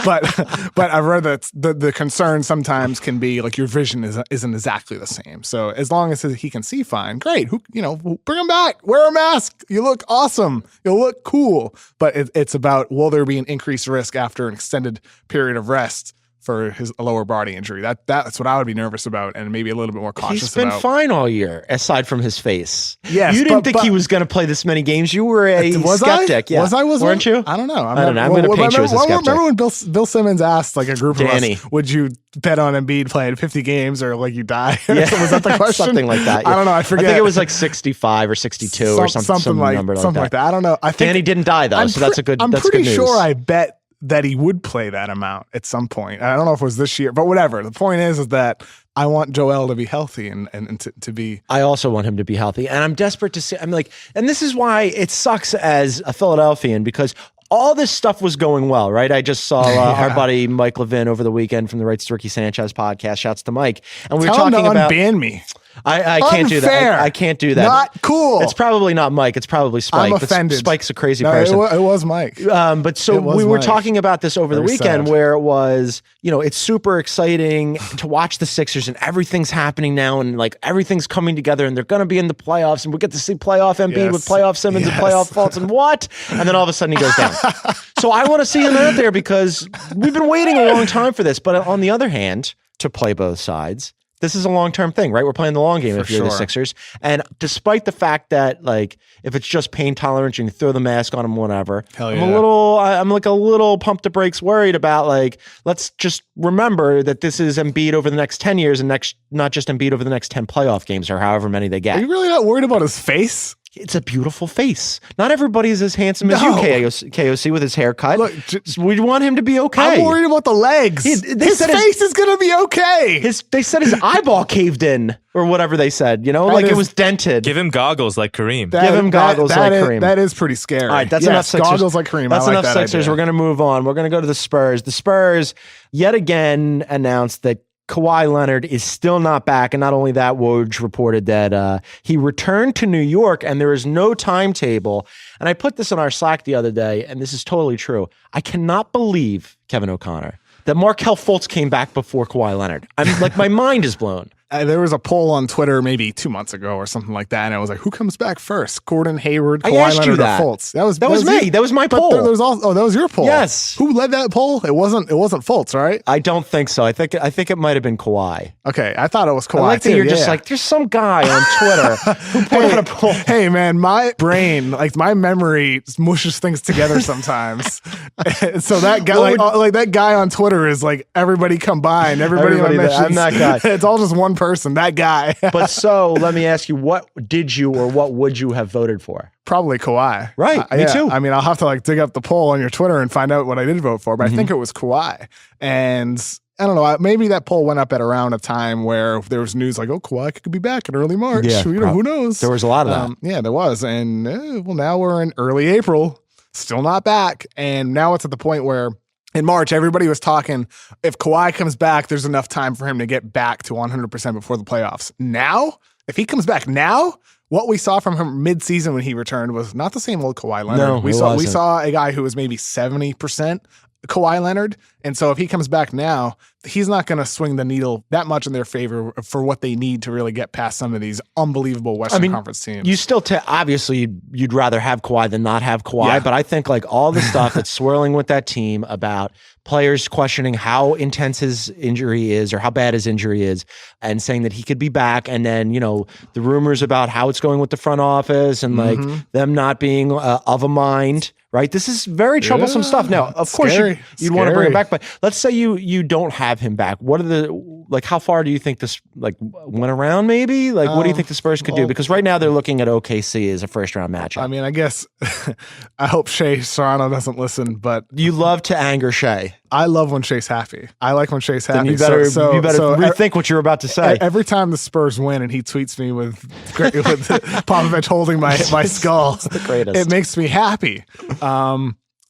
but I've read that the concern sometimes can be like your vision isn't exactly the same. So as long as he can see fine, great. Bring him back. Wear a mask. You look awesome. You'll look cool. But it's about, will there be an increased risk after an extended period of rest for his lower body injury? That's what I would be nervous about, and maybe a little bit more cautious about. He's been fine all year, aside from his face. Yes, you didn't think he was going to play this many games. You were a skeptic. Yeah. Weren't you? I don't know. I don't know. I'm going to paint you as a skeptic. Remember when Bill Simmons asked like a group Danny. of us, would you bet on Embiid playing 50 games or like you die? Yeah. Was that the question? Something like that. Yeah. I don't know. I forget. I think it was like 65 or 62 or something like number something like that. I don't know. I think Danny didn't die though, so that's a good. I'm that's pretty good news. sure I bet that he would play that amount at some point. I don't know if it was this year, but whatever. The point is that I want Joel to be healthy and to be. I also want him to be healthy, and I'm desperate to see. I'm like, and this is why it sucks as a Philadelphian, because all this stuff was going well, right? I just saw our buddy Mike Levin over the weekend from the Rights to Ricky Sanchez podcast. Shouts to Mike, and we were talking about unban me. I can't do that. I can't do that. Not cool. It's probably not Mike. It's probably Spike. I'm offended. Spike's a crazy person. It was Mike. But so we were talking about this over the weekend, sad. where it was, it's super exciting to watch the Sixers and everything's happening now and like everything's coming together and they're going to be in the playoffs and we get to see playoff Embiid with playoff Simmons and playoff Fultz and what? And then all of a sudden he goes down. So I want to see him out there because we've been waiting a long time for this. But on the other hand, to play both sides, this is a long-term thing, right? We're playing the long game if you're the Sixers. And despite the fact that, like, if it's just pain tolerance, you can throw the mask on them, whatever. I'm a little pump the brakes worried about, like, let's just remember that this is Embiid over the next 10 years and not just Embiid over the next 10 playoff games or however many they get. Are you really not worried about his face? It's a beautiful face. Not everybody's as handsome as you, KOC, with his haircut. Look, we want him to be okay. I'm worried about the legs. His face is going to be okay. They said his eyeball caved in or whatever they said, it was dented. Give him goggles like Kareem. Give him goggles like Kareem. That is pretty scary. All right, that's enough Sixers. Goggles like Kareem. That's enough Sixers. Idea. We're going to move on. We're going to go to the Spurs. The Spurs yet again announced that Kawhi Leonard is still not back. And not only that, Woj reported that he returned to New York and there is no timetable. And I put this in our Slack the other day, and this is totally true. I cannot believe, Kevin O'Connor, that Markelle Fultz came back before Kawhi Leonard. I'm like, my mind is blown. There was a poll on Twitter maybe 2 months ago or something like that, and I was like, "Who comes back first? Gordon Hayward, Kawhi Leonard, or Fultz?" That was me. That was my poll. That was your poll. Yes. Who led that poll? It wasn't Fultz, right? I don't think so. I think it might have been Kawhi. Okay, I thought it was Kawhi. I like that you're just like, there's some guy on Twitter who put out a poll. Hey man, my brain, like my memory, mushes things together sometimes. So that guy, like that guy on Twitter is like everybody combined. Everybody I'm that guy. It's all just one person. That guy. But so let me ask you, what did you or what would you have voted for? Probably Kawhi. Right. Me too. I mean, I'll have to like dig up the poll on your Twitter and find out what I did vote for, but I think it was Kawhi. And I don't know, maybe that poll went up at around a time where there was news like, Kawhi could be back in early March. Yeah, who knows? There was a lot of that. Yeah, there was. And now we're in early April, still not back. And now it's at the point where in March, everybody was talking, if Kawhi comes back, there's enough time for him to get back to 100% before the playoffs. Now, if he comes back now, what we saw from him mid-season when he returned was not the same old Kawhi Leonard. No, we saw a guy who was maybe 70% Kawhi Leonard. And so if he comes back now, he's not going to swing the needle that much in their favor for what they need to really get past some of these unbelievable Western Conference teams. You still, obviously, you'd rather have Kawhi than not have Kawhi, Yeah. but I think like all the stuff that's swirling with that team about players questioning how intense his injury is or how bad his injury is and saying that he could be back. And then, the rumors about how it's going with the front office and like them not being of a mind, right? This is very troublesome stuff. Now, of course, you'd want to bring him back, but let's say you don't have him back. What are how far do you think this went around maybe? Like, what do you think the Spurs could do? Because right now they're looking at OKC as a first round matchup. I mean, I guess I hope Shea Serrano doesn't listen, but you love to anger Shea. I love when Shea's happy. I like when Shea's happy. Then you better rethink what you're about to say. Every time the Spurs win and he tweets me with Popovich holding my skull, It's the greatest. it makes me happy.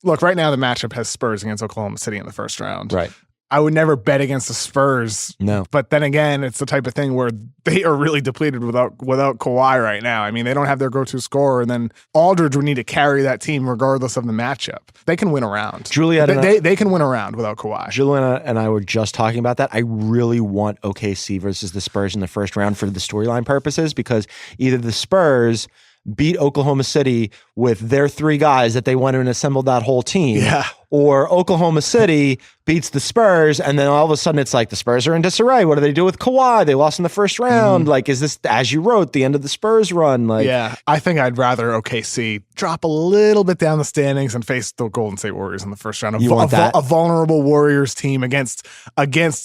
Look, right now the matchup has Spurs against Oklahoma City in the first round. Right. I would never bet against the Spurs. No. But then again, it's the type of thing where they are really depleted without Kawhi right now. I mean, they don't have their go-to scorer, and then Aldridge would need to carry that team regardless of the matchup. They can win around. Juliet, they can win around without Kawhi. Juliet and I were just talking about that. I really want OKC versus the Spurs in the first round for the storyline purposes, because either the Spurs beat Oklahoma City with their three guys that they went and assembled that whole team. Yeah. Or Oklahoma City beats the Spurs, and then all of a sudden it's like the Spurs are in disarray. What do they do with Kawhi? They lost in the first round. Like, is this, as you wrote, the end of the Spurs run? Like, yeah, I think I'd rather OKC drop a little bit down the standings and face the Golden State Warriors in the first round. You want that? A vulnerable Warriors team against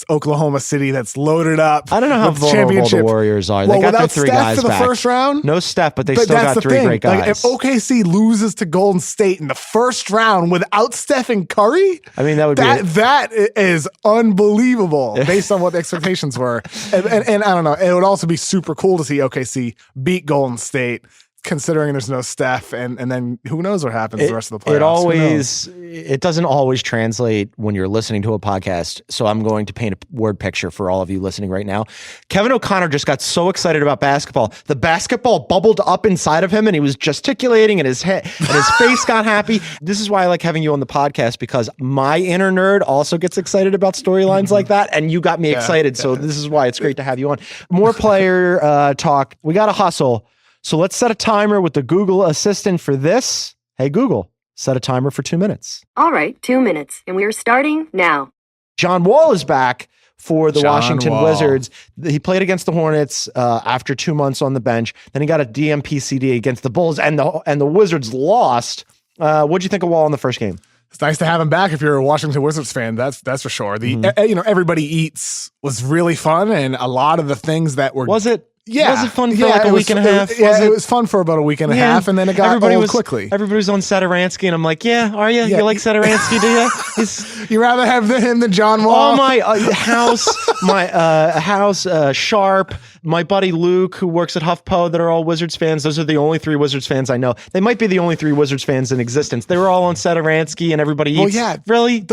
Oklahoma City that's loaded up. I don't know how with vulnerable the Warriors are. Well, They got their without three Steph guys for the back. first round? No Steph, but they But still that's got the three thing. great guys. Like, if OKC loses to Golden State in the first round without Steph and Curry, I mean, that would be that is unbelievable based on what the expectations were. And I don't know, it would also be super cool to see OKC beat Golden State, considering there's no Steph, and then who knows what happens the rest of the playoffs. It doesn't always translate when you're listening to a podcast. So I'm going to paint a word picture for all of you listening right now. Kevin O'Connor just got so excited about basketball. The basketball bubbled up inside of him and he was gesticulating and his head and his face got happy. This is why I like having you on the podcast, because my inner nerd also gets excited about storylines like that. And you got me excited. So this is why it's great to have you on. More player talk. We got to hustle. So let's set a timer with the Google Assistant for this. Hey, Google, set a timer for 2 minutes. All right, 2 minutes, and we are starting now. John Wall is back for the John Washington Wall. Wizards. He played against the Hornets after 2 months on the bench. Then he got a DMPCD against the Bulls, and the Wizards lost. What'd you think of Wall in the first game? It's nice to have him back if you're a Washington Wizards fan. That's for sure. Everybody Eats was really fun, and a lot of the things that were Was it? Yeah. Was it fun for like a week and a half? It was fun for about a week and a half, and then it got old quickly. Everybody was on Satoransky, and I'm like, yeah, are you? You like Satoransky, do you? You rather have him than John Wall? Oh, my House, Sharp, my buddy Luke, who works at HuffPo, that are all Wizards fans. Those are the only 3 Wizards fans I know. They might be the only 3 Wizards fans in existence. They were all on Satoransky, and everybody eats. Well, yeah. Really?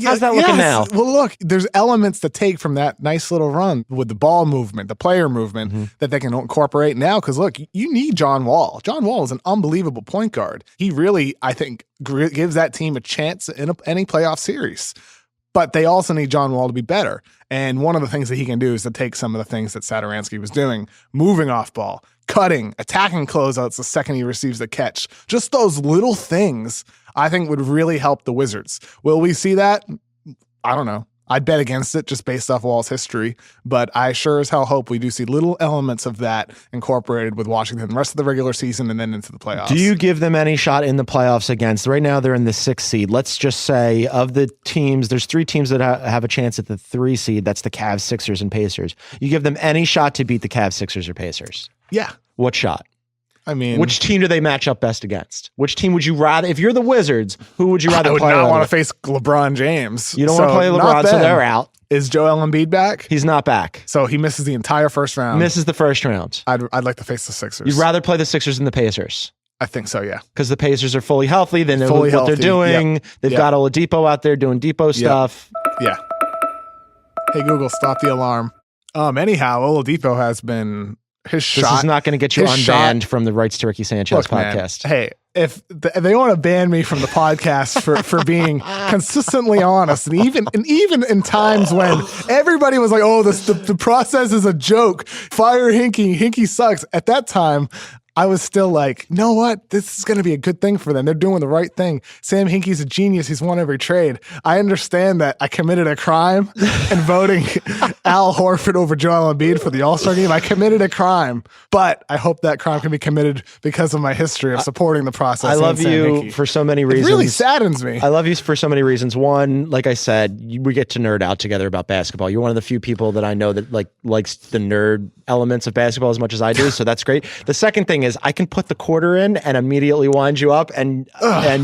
How's that looking now? Well, look, there's elements to take from that nice little run with the ball movement, the player movement that they can incorporate now. Because look, you need John Wall. John Wall is an unbelievable point guard. He really, I think, gives that team a chance in any playoff series. But they also need John Wall to be better. And one of the things that he can do is to take some of the things that Satoransky was doing, moving off ball, cutting, attacking closeouts the second he receives the catch. Just those little things, I think, would really help the Wizards. Will we see that? I don't know. I'd bet against it just based off Wall's history, but I sure as hell hope we do see little elements of that incorporated with Washington the rest of the regular season and then into the playoffs. Do you give them any shot in the playoffs against? Right now, they're in the 6th seed. Let's just say of the teams, there's 3 teams that have a chance at the 3 seed. That's the Cavs, Sixers, and Pacers. You give them any shot to beat the Cavs, Sixers, or Pacers? Yeah. What shot? I mean, which team do they match up best against? Which team would you rather, if you're the Wizards, who would you rather play? I would not want to face LeBron James. You don't want to play LeBron, so they're out. Is Joel Embiid back? He's not back. So he misses the entire first round. Misses the first round. I'd like to face the Sixers. You'd rather play the Sixers than the Pacers? I think so, yeah. Because the Pacers are fully healthy. They know what they're doing. Yep. They've got Oladipo out there doing Depot stuff. Yeah. Hey, Google, stop the alarm. Anyhow, Oladipo has been his shot. This is not going to get you his unbanned shot- from the Rights to Ricky Sanchez Look, man, podcast. hey, if they want to ban me from the podcast for being consistently honest, and even in times when everybody was like, "Oh, the process is a joke. Fire Hinkie. Hinkie sucks." At that time, I was still like, "You know what? This is going to be a good thing for them. They're doing the right thing. Sam Hinkie's a genius. He's won every trade." I understand that I committed a crime in voting Al Horford over Joel Embiid for the All-Star game. I committed a crime, but I hope that crime can be committed because of my history of supporting the process. I love and Sam you Hinkie. for so many It reasons. really saddens me. I love you for so many reasons. One, like I said, we get to nerd out together about basketball. You're one of the few people that I know that likes the nerd elements of basketball as much as I do, so that's great. The second thing is I can put the quarter in and immediately wind you up, and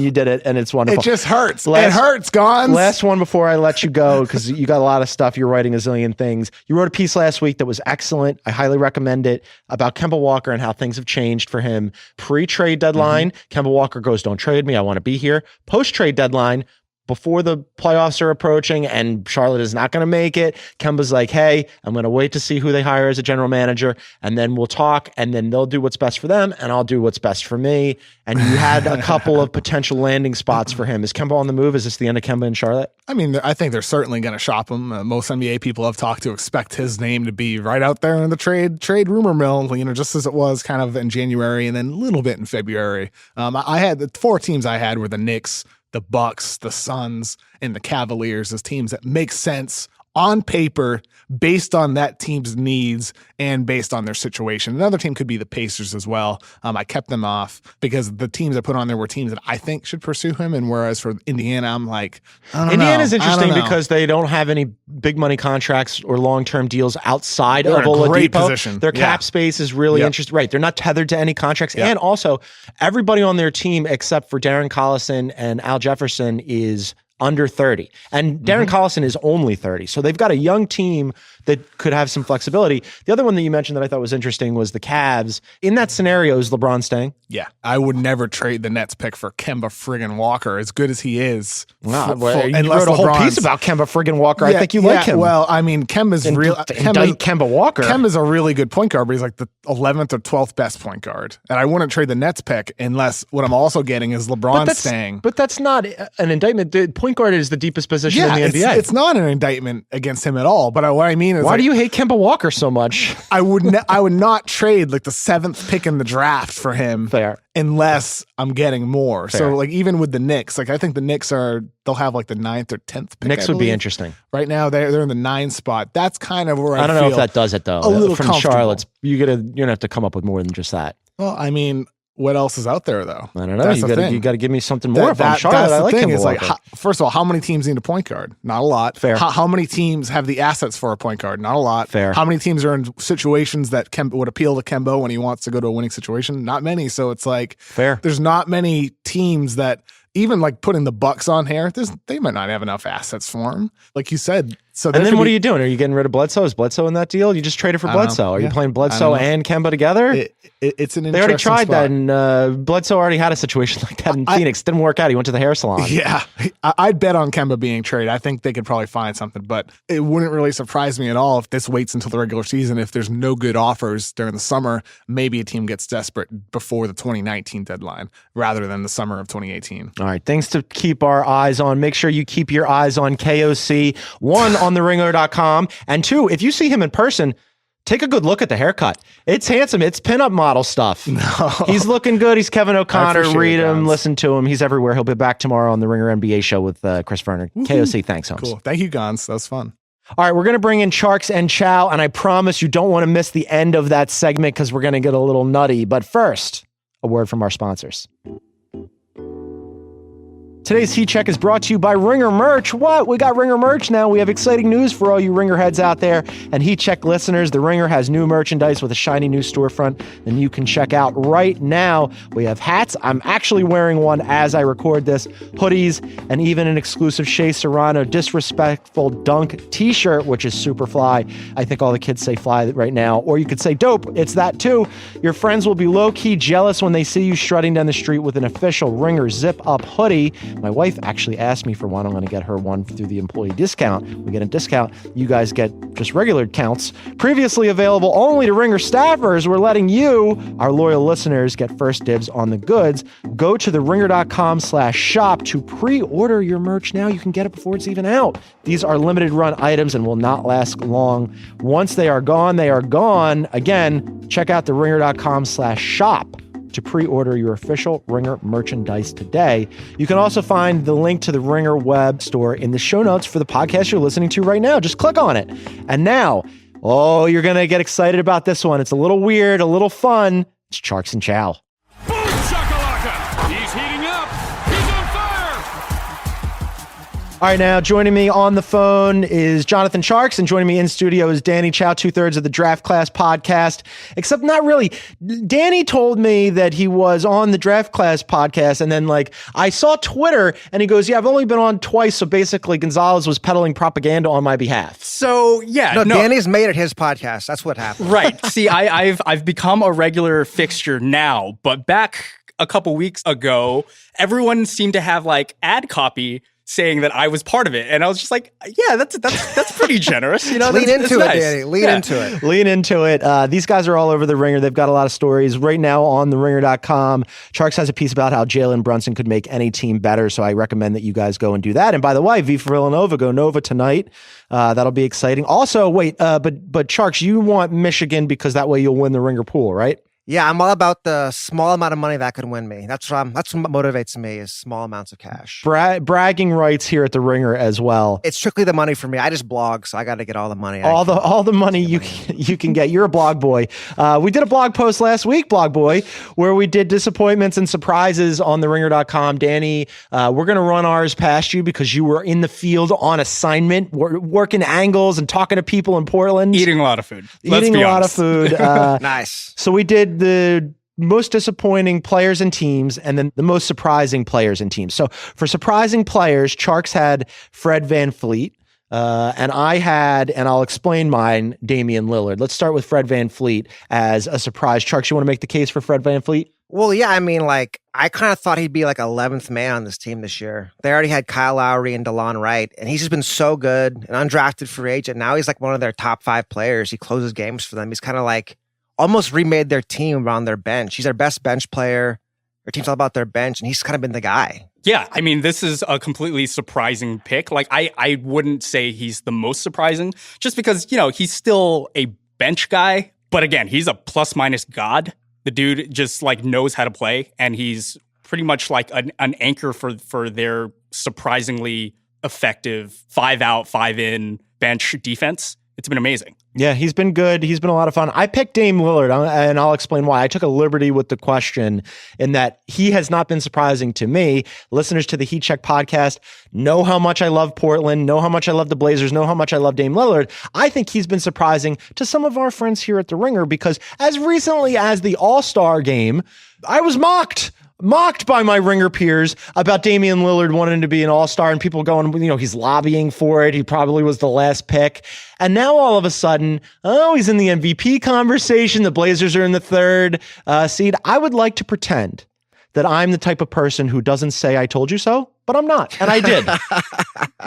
you did it, and it's wonderful. It just hurts. It hurts, Gons. Last one before I let you go, because you got a lot of stuff. You're writing a zillion things. You wrote a piece last week that was excellent. I highly recommend it, about Kemba Walker and how things have changed for him. Pre-trade deadline, Kemba Walker goes, "Don't trade me. I want to be here." Post-trade deadline, before the playoffs are approaching and Charlotte is not going to make it, Kemba's like, "Hey, I'm going to wait to see who they hire as a general manager, and then we'll talk, and then they'll do what's best for them, and I'll do what's best for me." And you had a couple of potential landing spots for him. Is Kemba on the move? Is this the end of Kemba in Charlotte? I mean, I think they're certainly going to shop him. Most NBA people I've talked to expect his name to be right out there in the trade rumor mill, just as it was kind of in January and then a little bit in February. I had the 4 teams I had were the Knicks, the Bucks, the Suns, and the Cavaliers as teams that make sense on paper based on that team's needs and based on their situation. Another team could be the Pacers as well. I kept them off because the teams I put on there were teams that I think should pursue him. And whereas for Indiana, I'm like, I don't Indiana's know. interesting because they don't have any big money contracts or long-term deals outside They're of in a great Oladipo. position. Their Yeah. cap space is really interesting. Right. They're not tethered to any contracts. Yeah. And also, everybody on their team except for Darren Collison and Al Jefferson is under 30. And Darren Collison is only 30. So they've got a young team that could have some flexibility. The other one that you mentioned that I thought was interesting was the Cavs. In that scenario, is LeBron staying? Yeah, I would never trade the Nets pick for Kemba friggin' Walker, as good as he is. Wow. You unless wrote a whole LeBron's- piece about Kemba friggin' Walker. I think you like him. Well, I mean, Kemba's Kemba Walker. Kemba's a really good point guard, but he's like the 11th or 12th best point guard. And I wouldn't trade the Nets pick unless what I'm also getting is LeBron staying. But that's not an indictment. The point guard is the deepest position in the NBA. It's not an indictment against him at all. But what I mean is, why do you hate Kemba Walker so much? I would not trade like the 7th pick in the draft for him. Fair. Unless I'm getting more. Fair. So like even with the Knicks, like I think the Knicks they'll have like the 9th or 10th pick. Knicks I would be believe. Interesting. Right now they're in the 9 spot. That's kind of where I don't know if feel that does it though. a little From comfortable. Charlotte's, you're gonna have to come up with more than just that. Well, I mean, what else is out there though? I don't know. That's You the gotta thing. give me something more. If I'm Charlotte, that's I the like thing Kemba is like, Walker. first of all, how many teams need a point guard? Not a lot. Fair. How many teams have the assets for a point guard? Not a lot. Fair. How many teams are in situations that Kemba would appeal to Kemba when he wants to go to a winning situation? Not many. So it's like, Fair. There's not many teams that even like putting the Bucks on here. They might not have enough assets for him, like you said. So And then what are you doing? Are you getting rid of Bledsoe? Is Bledsoe in that deal? You just traded for I don't Bledsoe. know. Are you Yeah. playing I Bledsoe don't know. and Kemba together? It's an They already interesting tried that, spot. and Bledsoe already had a situation like that in Phoenix. Didn't work out. He went to the hair salon. Yeah, I'd bet on Kemba being traded. I think they could probably find something, but it wouldn't really surprise me at all if this waits until the regular season. If there's no good offers during the summer, maybe a team gets desperate before the 2019 deadline rather than the summer of 2018. All right, things to keep our eyes on. Make sure you keep your eyes on KOC, 1 on theringer.com, and 2, if you see him in person, take a good look at the haircut. It's handsome. It's pinup model stuff. No. He's looking good. He's Kevin O'Connor. Read him, listen to him. He's everywhere. He'll be back tomorrow on the Ringer NBA show with Chris Verner. KOC, thanks, Holmes. Cool. Thank you, Gons. That was fun. All right, we're going to bring in Tjarks and Chau, and I promise you don't want to miss the end of that segment because we're going to get a little nutty. But first, a word from our sponsors. Today's Heat Check is brought to you by Ringer Merch. What? We got Ringer Merch now. We have exciting news for all you Ringer heads out there and Heat Check listeners. The Ringer has new merchandise with a shiny new storefront and you can check out right now. We have hats. I'm actually wearing one as I record this. Hoodies, and even an exclusive Shea Serrano Disrespectful Dunk t-shirt, which is super fly. I think all the kids say fly right now. Or you could say dope. It's that too. Your friends will be low-key jealous when they see you strutting down the street with an official Ringer zip-up hoodie. My wife actually asked me for one. I'm going to get her one through the employee discount. We get a discount. You guys get just regular counts. Previously available only to Ringer staffers. We're letting you, our loyal listeners, get first dibs on the goods. Go to theringer.com/shop to pre-order your merch now. You can get it before it's even out. These are limited run items and will not last long. Once they are gone, they are gone. Again, check out theringer.com/shop to pre-order your official Ringer merchandise today. You can also find the link to the Ringer web store in the show notes for the podcast you're listening to right now. Just click on it. And now, you're going to get excited about this one. It's a little weird, a little fun. It's Tjarks and Chau. Boom shakalaka! He's heating up. He's on fire. All right, now joining me on the phone is Jonathan Tjarks, and joining me in studio is Danny Chau, 2/3 of the Draft Class podcast, except not really. Danny told me that he was on the Draft Class podcast, and then I saw Twitter, and he goes, yeah, I've only been on twice, so basically Gonzalez was peddling propaganda on my behalf. So, yeah. No, Danny's made it his podcast. That's what happened. Right. See, I've become a regular fixture now, but back a couple weeks ago, everyone seemed to have ad copy saying that I was part of it. And I was just like, yeah, that's pretty generous. Lean that's into it, nice. Danny. Lean into it. Lean into it. These guys are all over the Ringer. They've got a lot of stories right now on theringer.com. Tjarks has a piece about how Jalen Brunson could make any team better. So I recommend that you guys go and do that. And by the way, V for Villanova, go Nova tonight. That'll be exciting. Also, wait, but Tjarks, you want Michigan because that way you'll win the Ringer pool, right? Yeah, I'm all about the small amount of money that could win me. That's what motivates me is small amounts of cash. Bragging rights here at the Ringer as well. It's strictly the money for me. I just blog, so I got to get all the money. All the money you can get. You're a blog boy. We did a blog post last week, blog boy, where we did disappointments and surprises on theringer.com. Danny, we're going to run ours past you because you were in the field on assignment, working angles and talking to people in Portland. Eating a lot of food. Eating a lot of food. Nice. So we did the most disappointing players and teams, and then the most surprising players and teams. So for surprising players, Tjarks had Fred VanVleet, and I had, and I'll explain mine, Damian Lillard. Let's start with Fred VanVleet as a surprise. Tjarks, you want to make the case for Fred VanVleet? Well, yeah, I mean, I kind of thought he'd be 11th man on this team this year. They already had Kyle Lowry and DeLon Wright, and he's just been so good, an undrafted free agent. Now he's one of their top 5 players. He closes games for them. He's kind of almost remade their team around their bench. He's their best bench player. Their team's all about their bench, and he's kind of been the guy. Yeah, I mean, this is a completely surprising pick. I wouldn't say he's the most surprising, just because, he's still a bench guy. But again, he's a plus-minus god. The dude just, knows how to play, and he's pretty much an anchor for their surprisingly effective 5-out, 5-in bench defense. It's been amazing. Yeah, he's been good. He's been a lot of fun. I picked Dame Lillard, and I'll explain why. I took a liberty with the question in that he has not been surprising to me. Listeners to the Heat Check podcast know how much I love Portland, know how much I love the Blazers, know how much I love Dame Lillard. I think he's been surprising to some of our friends here at the Ringer because as recently as the All-Star game, I was mocked by my Ringer peers about Damian Lillard wanting to be an all-star and people going, he's lobbying for it. He probably was the last pick. And now all of a sudden, he's in the MVP conversation. The Blazers are in the 3rd seed. I would like to pretend that I'm the type of person who doesn't say I told you so, but I'm not. And I did.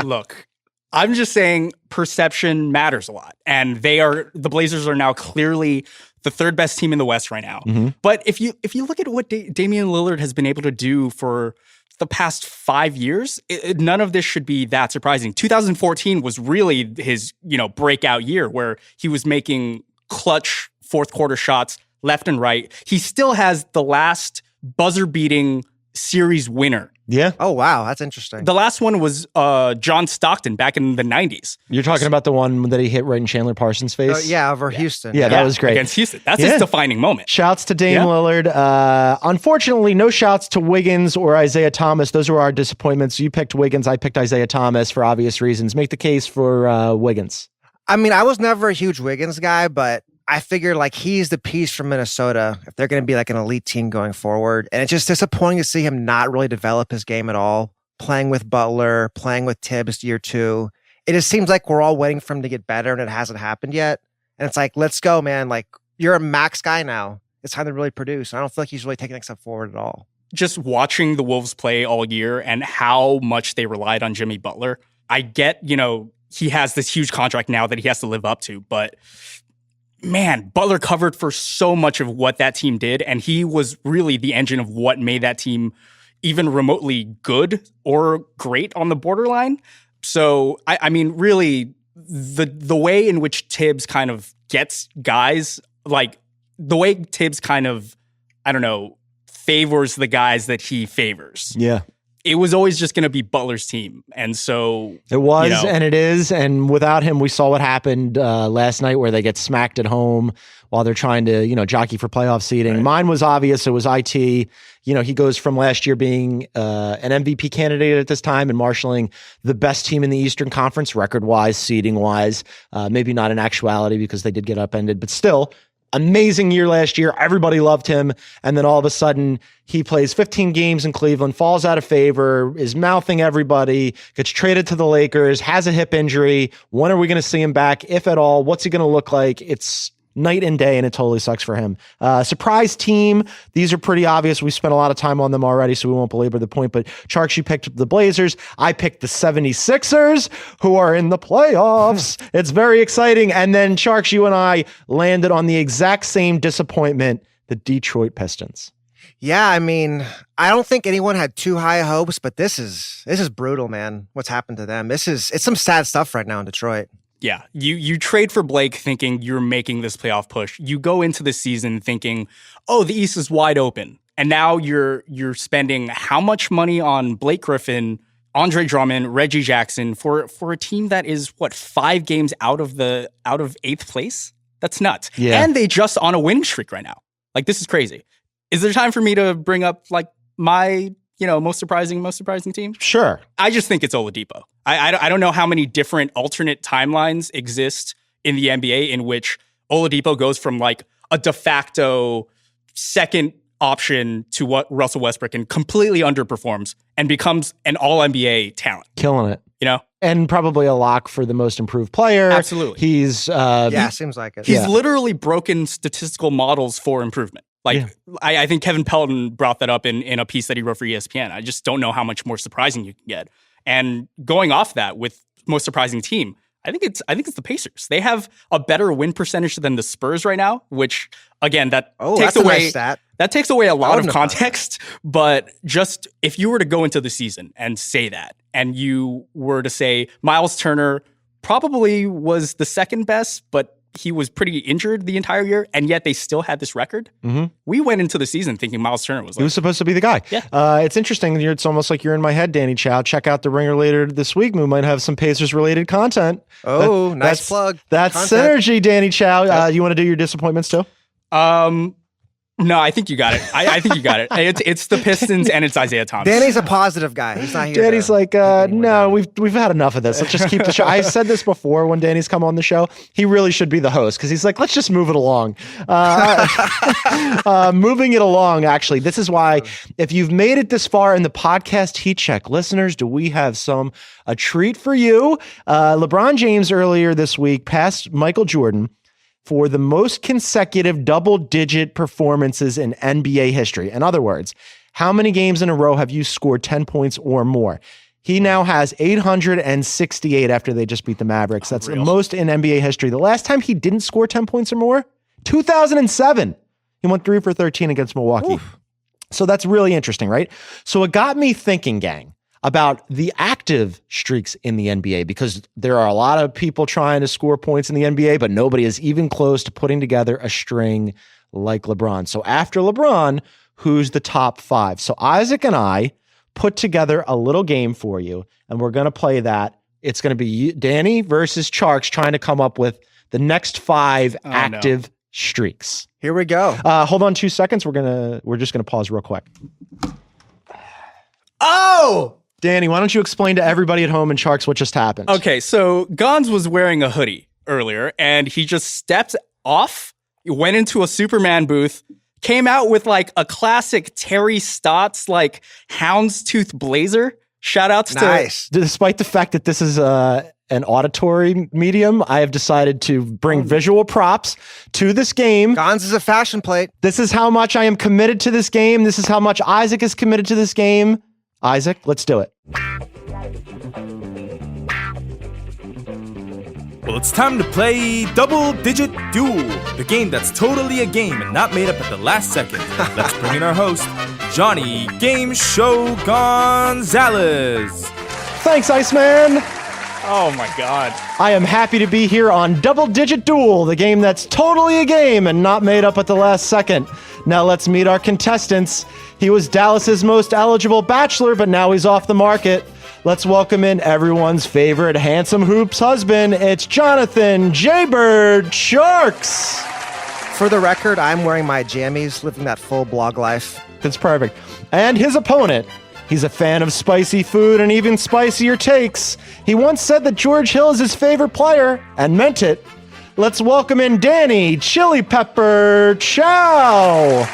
Look, I'm just saying perception matters a lot. And the Blazers are now clearly the 3rd best team in the West right now. Mm-hmm. But if you look at what Damian Lillard has been able to do for the past 5 years, none of this should be that surprising. 2014 was really his, breakout year where he was making clutch 4th quarter shots left and right. He still has the last buzzer-beating series winner. Yeah. Oh, wow. That's interesting. The last one was John Stockton back in the 90s. You're talking about the one that he hit right in Chandler Parsons' face? Yeah, over Houston. Yeah, that was great. Against Houston. That's his defining moment. Shouts to Dame Lillard. Unfortunately, no shouts to Wiggins or Isaiah Thomas. Those were our disappointments. You picked Wiggins. I picked Isaiah Thomas for obvious reasons. Make the case for Wiggins. I mean, I was never a huge Wiggins guy, but I figure he's the piece from Minnesota if they're going to be an elite team going forward. And it's just disappointing to see him not really develop his game at all. Playing with Butler, playing with Tibbs year 2. It just seems like we're all waiting for him to get better and it hasn't happened yet. And it's let's go, man. You're a max guy now. It's time to really produce. I don't feel like he's really taking a step forward at all. just watching the Wolves play all year and how much they relied on Jimmy Butler. I get, he has this huge contract now that he has to live up to, but man, Butler covered for so much of what that team did, and he was really the engine of what made that team even remotely good or great on the borderline. So, I mean, really, the way in which Tibbs kind of gets guys, like the way Tibbs kind of, I don't know, favors the guys that he favors. Yeah. It was always just going to be Butler's team. And so it was, and it is. And without him, we saw what happened last night where they get smacked at home while they're trying to, jockey for playoff seeding. Right. Mine was obvious. It was IT. He goes from last year being an MVP candidate at this time and marshaling the best team in the Eastern Conference record-wise, seeding-wise. Maybe not in actuality because they did get upended, but still, amazing year last year. Everybody loved him. And then all of a sudden, he plays 15 games in Cleveland, falls out of favor, is mouthing everybody, gets traded to the Lakers, has a hip injury. When are we going to see him back, if at all? What's he going to look like? It's night and day, and it totally sucks for him. Surprise team. These are pretty obvious. We spent a lot of time on them already, so we won't belabor the point. But Tjarks, you picked the Blazers. I picked the 76ers, who are in the playoffs. It's very exciting. And then Tjarks, you and I landed on the exact same disappointment, the Detroit Pistons. Yeah, I mean, I don't think anyone had too high hopes, but this is brutal, man. What's happened to them? It's some sad stuff right now in Detroit. Yeah, you trade for Blake thinking you're making this playoff push. You go into the season thinking, oh, the East is wide open. And now you're spending how much money on Blake Griffin, Andre Drummond, Reggie Jackson for a team that is 5 games out of 8th place? That's nuts. Yeah. And they just on a winning streak right now. Like, this is crazy. Is there time for me to bring up my most surprising team? Sure. I just think it's Oladipo. I don't know how many different alternate timelines exist in the NBA in which Oladipo goes from a de facto second option to what Russell Westbrook and completely underperforms and becomes an all-NBA talent. Killing it. And probably a lock for the most improved player. Absolutely. He's seems like it. He's literally broken statistical models for improvement. I think Kevin Pelton brought that up in a piece that he wrote for ESPN. I just don't know how much more surprising you can get. And going off that with most surprising team, I think it's the Pacers. They have a better win percentage than the Spurs right now, which again that takes away nice stat. That takes away a lot of context. But just if you were to go into the season and say that, and you were to say Miles Turner probably was the second best, but he was pretty injured the entire year, and yet they still had this record. Mm-hmm. We went into the season thinking Miles Turner was he was supposed to be the guy. Yeah. It's interesting. It's almost like you're in my head, Danny Chau. Check out The Ringer later this week. We might have some Pacers-related content. Oh, nice plug. That's content. Synergy, Danny Chau. You want to do your disappointments too? No, I think you got it. I think you got it. It's the Pistons and it's Isaiah Thomas. Danny's a positive guy. He's not here. Danny's no, we've had enough of this. Let's just keep the show. I've said this before when Danny's come on the show. He really should be the host because he's like, let's just move it along. Moving it along, actually. This is why, if you've made it this far in the podcast Heat Check, listeners, do we have a treat for you? LeBron James earlier this week passed Michael Jordan for the most consecutive double-digit performances in NBA history. In other words, how many games in a row have you scored 10 points or more? He now has 868 after they just beat the Mavericks. That's the most in NBA history. The last time he didn't score 10 points or more, 2007. He went 3 for 13 against Milwaukee. Oof. So that's really interesting, right? So it got me thinking, gang, about the active streaks in the NBA, because there are a lot of people trying to score points in the NBA, but nobody is even close to putting together a string like LeBron. So after LeBron, who's the top 5? So Isaac and I put together a little game for you, and we're going to play that. It's going to be Danny versus Tjarks trying to come up with the next 5 active streaks. Here we go. Hold on 2 seconds. We're just going to pause real quick. Oh! Danny, why don't you explain to everybody at home and Tjarks what just happened? Okay, so Gonz was wearing a hoodie earlier, and he just stepped off, went into a Superman booth, came out with a classic Terry Stotts houndstooth blazer. Shout outs nice. Despite the fact that this is an auditory medium, I have decided to bring visual props to this game. Gonz is a fashion plate. This is how much I am committed to this game. This is how much Isaac is committed to this game. Isaac, let's do it. Well, it's time to play Double Digit Duel, the game that's totally a game and not made up at the last second. Let's bring in our host, Johnny Game Show Gonzalez. Thanks, Iceman. Oh my God. I am happy to be here on Double Digit Duel, the game that's totally a game and not made up at the last second. Now let's meet our contestants. He was Dallas's most eligible bachelor, but now he's off the market. Let's welcome in everyone's favorite handsome hoops husband. It's Jonathan Jaybird Tjarks. For the record, I'm wearing my jammies, living that full blog life. That's perfect. And his opponent. He's a fan of spicy food and even spicier takes. He once said that George Hill is his favorite player, and meant it. Let's welcome in Danny Chili Pepper Chau.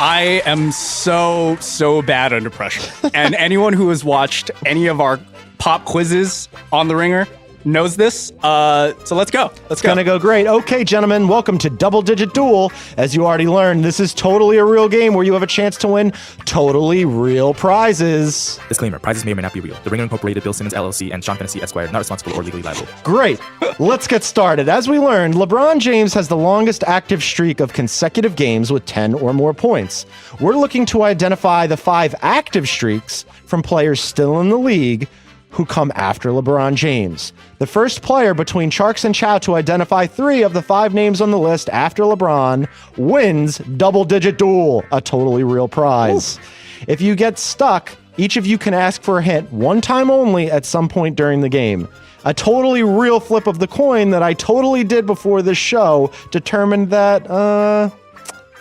I am so bad under pressure. And anyone who has watched any of our pop quizzes on The Ringer knows this. So let's go. It's going to go great. Okay, gentlemen, welcome to Double Digit Duel. As you already learned, this is totally a real game where you have a chance to win totally real prizes. Disclaimer, prizes may or may not be real. The Ringer Incorporated, Bill Simmons, LLC, and Sean Fantasy Esquire, not responsible or legally liable. Great. Let's get started. As we learned, LeBron James has the longest active streak of consecutive games with 10 or more points. We're looking to identify the 5 active streaks from players still in the league who come after LeBron James. The first player between Tjarks and Chau to identify 3 of the 5 names on the list after LeBron wins Double Digit Duel, a totally real prize. Ooh. If you get stuck, each of you can ask for a hint one time only at some point during the game. A totally real flip of the coin that I totally did before this show determined that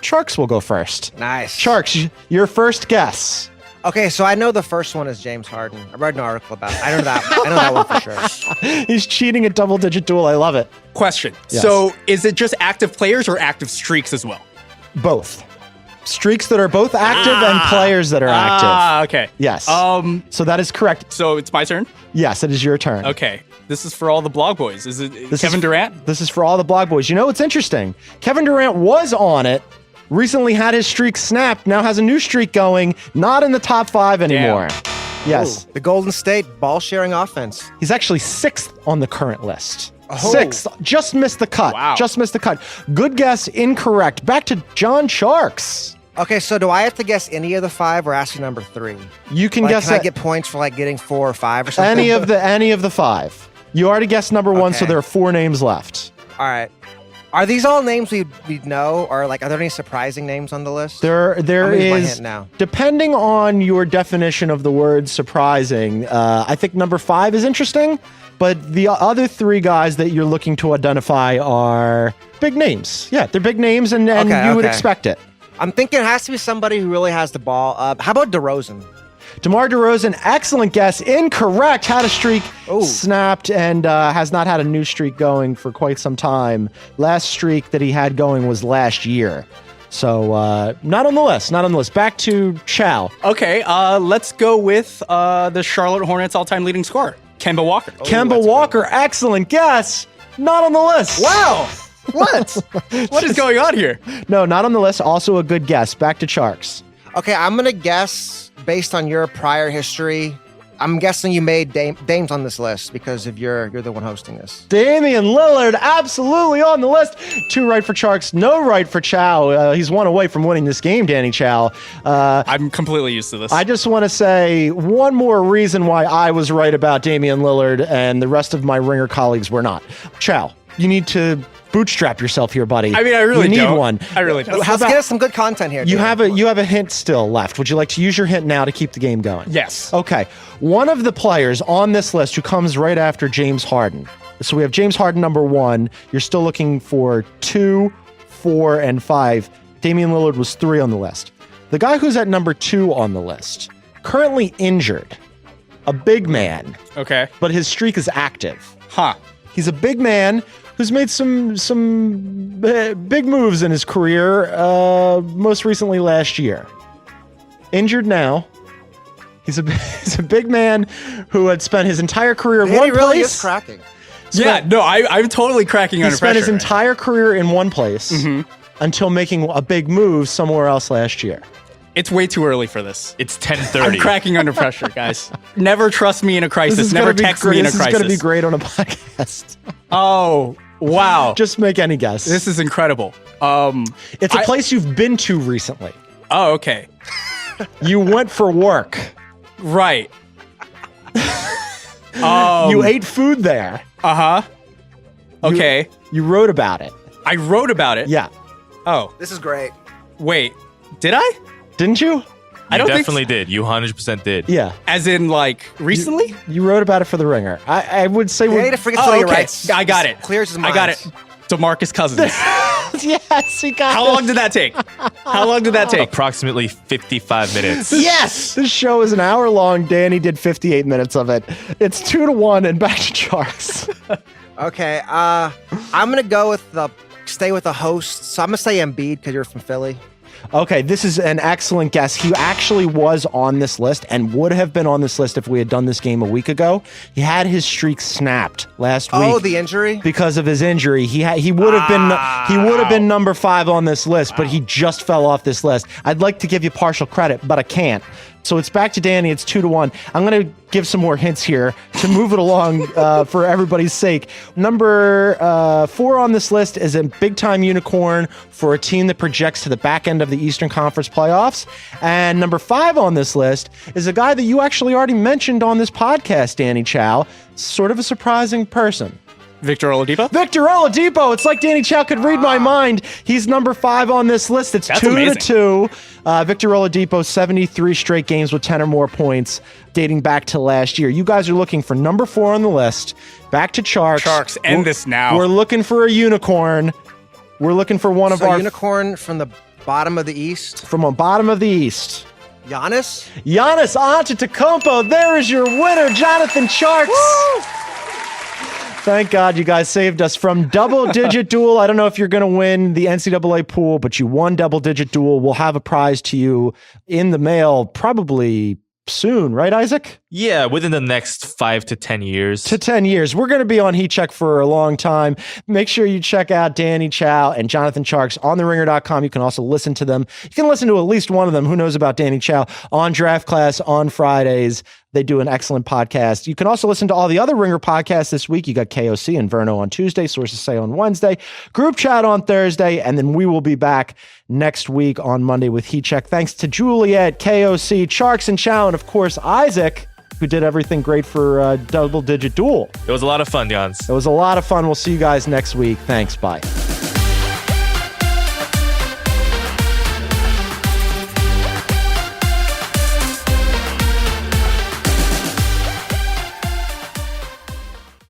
Tjarks will go first. Nice. Tjarks, your first guess. Okay, so I know the first one is James Harden. I read an article about it. I know that one for sure. He's cheating at Double Digit Duel. I love it. Question. Yes. So is it just active players or active streaks as well? Both. Streaks that are both active and players that are active. Okay. Yes. So that is correct. So it's my turn? Yes, it is your turn. Okay. This is for all the blog boys. Is it Kevin Durant? This is for all the blog boys. You know, it's interesting. Kevin Durant was on it. Recently had his streak snapped, now has a new streak going, not in the top 5 anymore. Damn. Yes. Ooh, the Golden State ball-sharing offense. He's actually 6th on the current list. 6th. Just missed the cut. Wow. Just missed the cut. Good guess, incorrect. Back to John Tjarks. Okay, so do I have to guess any of the 5 or ask you number 3? You can guess Can I get points for getting 4 or 5 or something? any of the 5. You already guessed number 1, so Okay. there are 4 names left. All right. Are these all names we'd know, or are there any surprising names on the list? There I'm gonna use my is, hint now. depending on your definition of the word surprising, I think number 5 is interesting, but the other 3 guys that you're looking to identify are big names. Yeah, they're big names, and you would expect it. I'm thinking it has to be somebody who really has the ball. How about DeRozan? DeMar DeRozan, excellent guess. Incorrect. Had a streak snapped and has not had a new streak going for quite some time. Last streak that he had going was last year. So not on the list. Not on the list. Back to Chau. Okay, let's go with the Charlotte Hornets all-time leading scorer, Kemba Walker. Kemba Walker, excellent guess. Not on the list. Wow. What? What is going on here? No, not on the list. Also a good guess. Back to Tjarks. Okay, I'm going to guess, based on your prior history, I'm guessing you made Dames on this list because of you're the one hosting this. Damian Lillard, absolutely on the list. 2 right for Tjarks, no right for Chau. He's 1 away from winning this game, Danny Chau. I'm completely used to this. I just want to say one more reason why I was right about Damian Lillard and the rest of my Ringer colleagues were not. Chau, you need to bootstrap yourself here, buddy. I mean, I really you need don't. one. I really don't. Let's get us some good content here. You have a hint still left. Would you like to use your hint now to keep the game going? Yes. Okay. One of the players on this list who comes right after James Harden. So we have James Harden number 1. You're still looking for 2, 4, and 5. Damian Lillard was 3 on the list. The guy who's at number 2 on the list, currently injured, a big man. Okay. But his streak is active. Huh. He's a big man who's made some big moves in his career, most recently last year. Injured now. He's a big man who had spent his entire career in Danny one really place. is cracking. Yeah, no, I'm totally cracking He under spent pressure. his entire career in one place until making a big move somewhere else last year. It's way too early for this. It's I'm 10:30. cracking under pressure, guys. Never trust me in a crisis. Never text me in a This is going to be crisis. great on a podcast. Oh, wow. Just make any guess. This is incredible. It's a place you've been to recently. Oh, okay. You went for work. Right. You ate food there. Uh-huh. Okay. You wrote about it. I wrote about it. Yeah. Oh, This is great. wait. Did I? Didn't you? I don't think definitely did. You 100% did. Yeah. As in, like, recently? You wrote about it for The Ringer. I would say Danny we're... forgets all your okay. rights. I got it. Just clears his mind. I got it. DeMarcus Cousins. Yes, he got How long did that take? How long did that take? Approximately 55 minutes. Yes. This show is an hour long. Danny did 58 minutes of it. It's 2-1 and back to Tjarks. Okay, I'm gonna stay with the host. So I'm gonna say Embiid because you're from Philly. Okay, this is an excellent guess. He actually was on this list and would have been on this list if we had done this game a week ago. He had his streak snapped last week. Oh, the injury? Because of his injury. He would have been number 5 on this list, but he just fell off this list. I'd like to give you partial credit, but I can't. So it's back to Danny. It's 2-1. I'm going to give some more hints here to move it along for everybody's sake. Number 4 on this list is a big-time unicorn for a team that projects to the back end of the Eastern Conference playoffs. And number 5 on this list is a guy that you actually already mentioned on this podcast, Danny Chau. Sort of a surprising person. Victor Oladipo? Victor Oladipo. It's like Danny Chau could read my mind. He's number 5 on this list. It's That's 2-2. Victor Oladipo, 73 straight games with 10 or more points dating back to last year. You guys are looking for number 4 on the list. Back to Tjarks. Tjarks, end this now. We're looking for a unicorn. We're looking for one of our... unicorn from the bottom of the East. From the bottom of the East. Giannis? Giannis Antetokounmpo. There is your winner, Jonathan Tjarks. Woo! Thank God you guys saved us from double-digit duel. I don't know if you're going to win the NCAA pool, but you won double-digit duel. We'll have a prize to you in the mail probably soon, right, Isaac? Yeah, within the next 5 to 10 years. To 10 years. We're going to be on Heat Check for a long time. Make sure you check out Danny Chau and Jonathan Tjarks on TheRinger.com. You can also listen to them. You can listen to at least one of them. Who knows about Danny Chau on Draft Class on Fridays. They do an excellent podcast. You can also listen to all the other Ringer podcasts this week. You got KOC and Verno on Tuesday, Sources Say on Wednesday, Group Chat on Thursday, and then we will be back next week on Monday with Heat Check. Thanks to Juliet, KOC, Tjarks and Chau, and of course Isaac, who did everything great for Double Digit Duel. It was a lot of fun, Jans. It was a lot of fun. We'll see you guys next week. Thanks. Bye.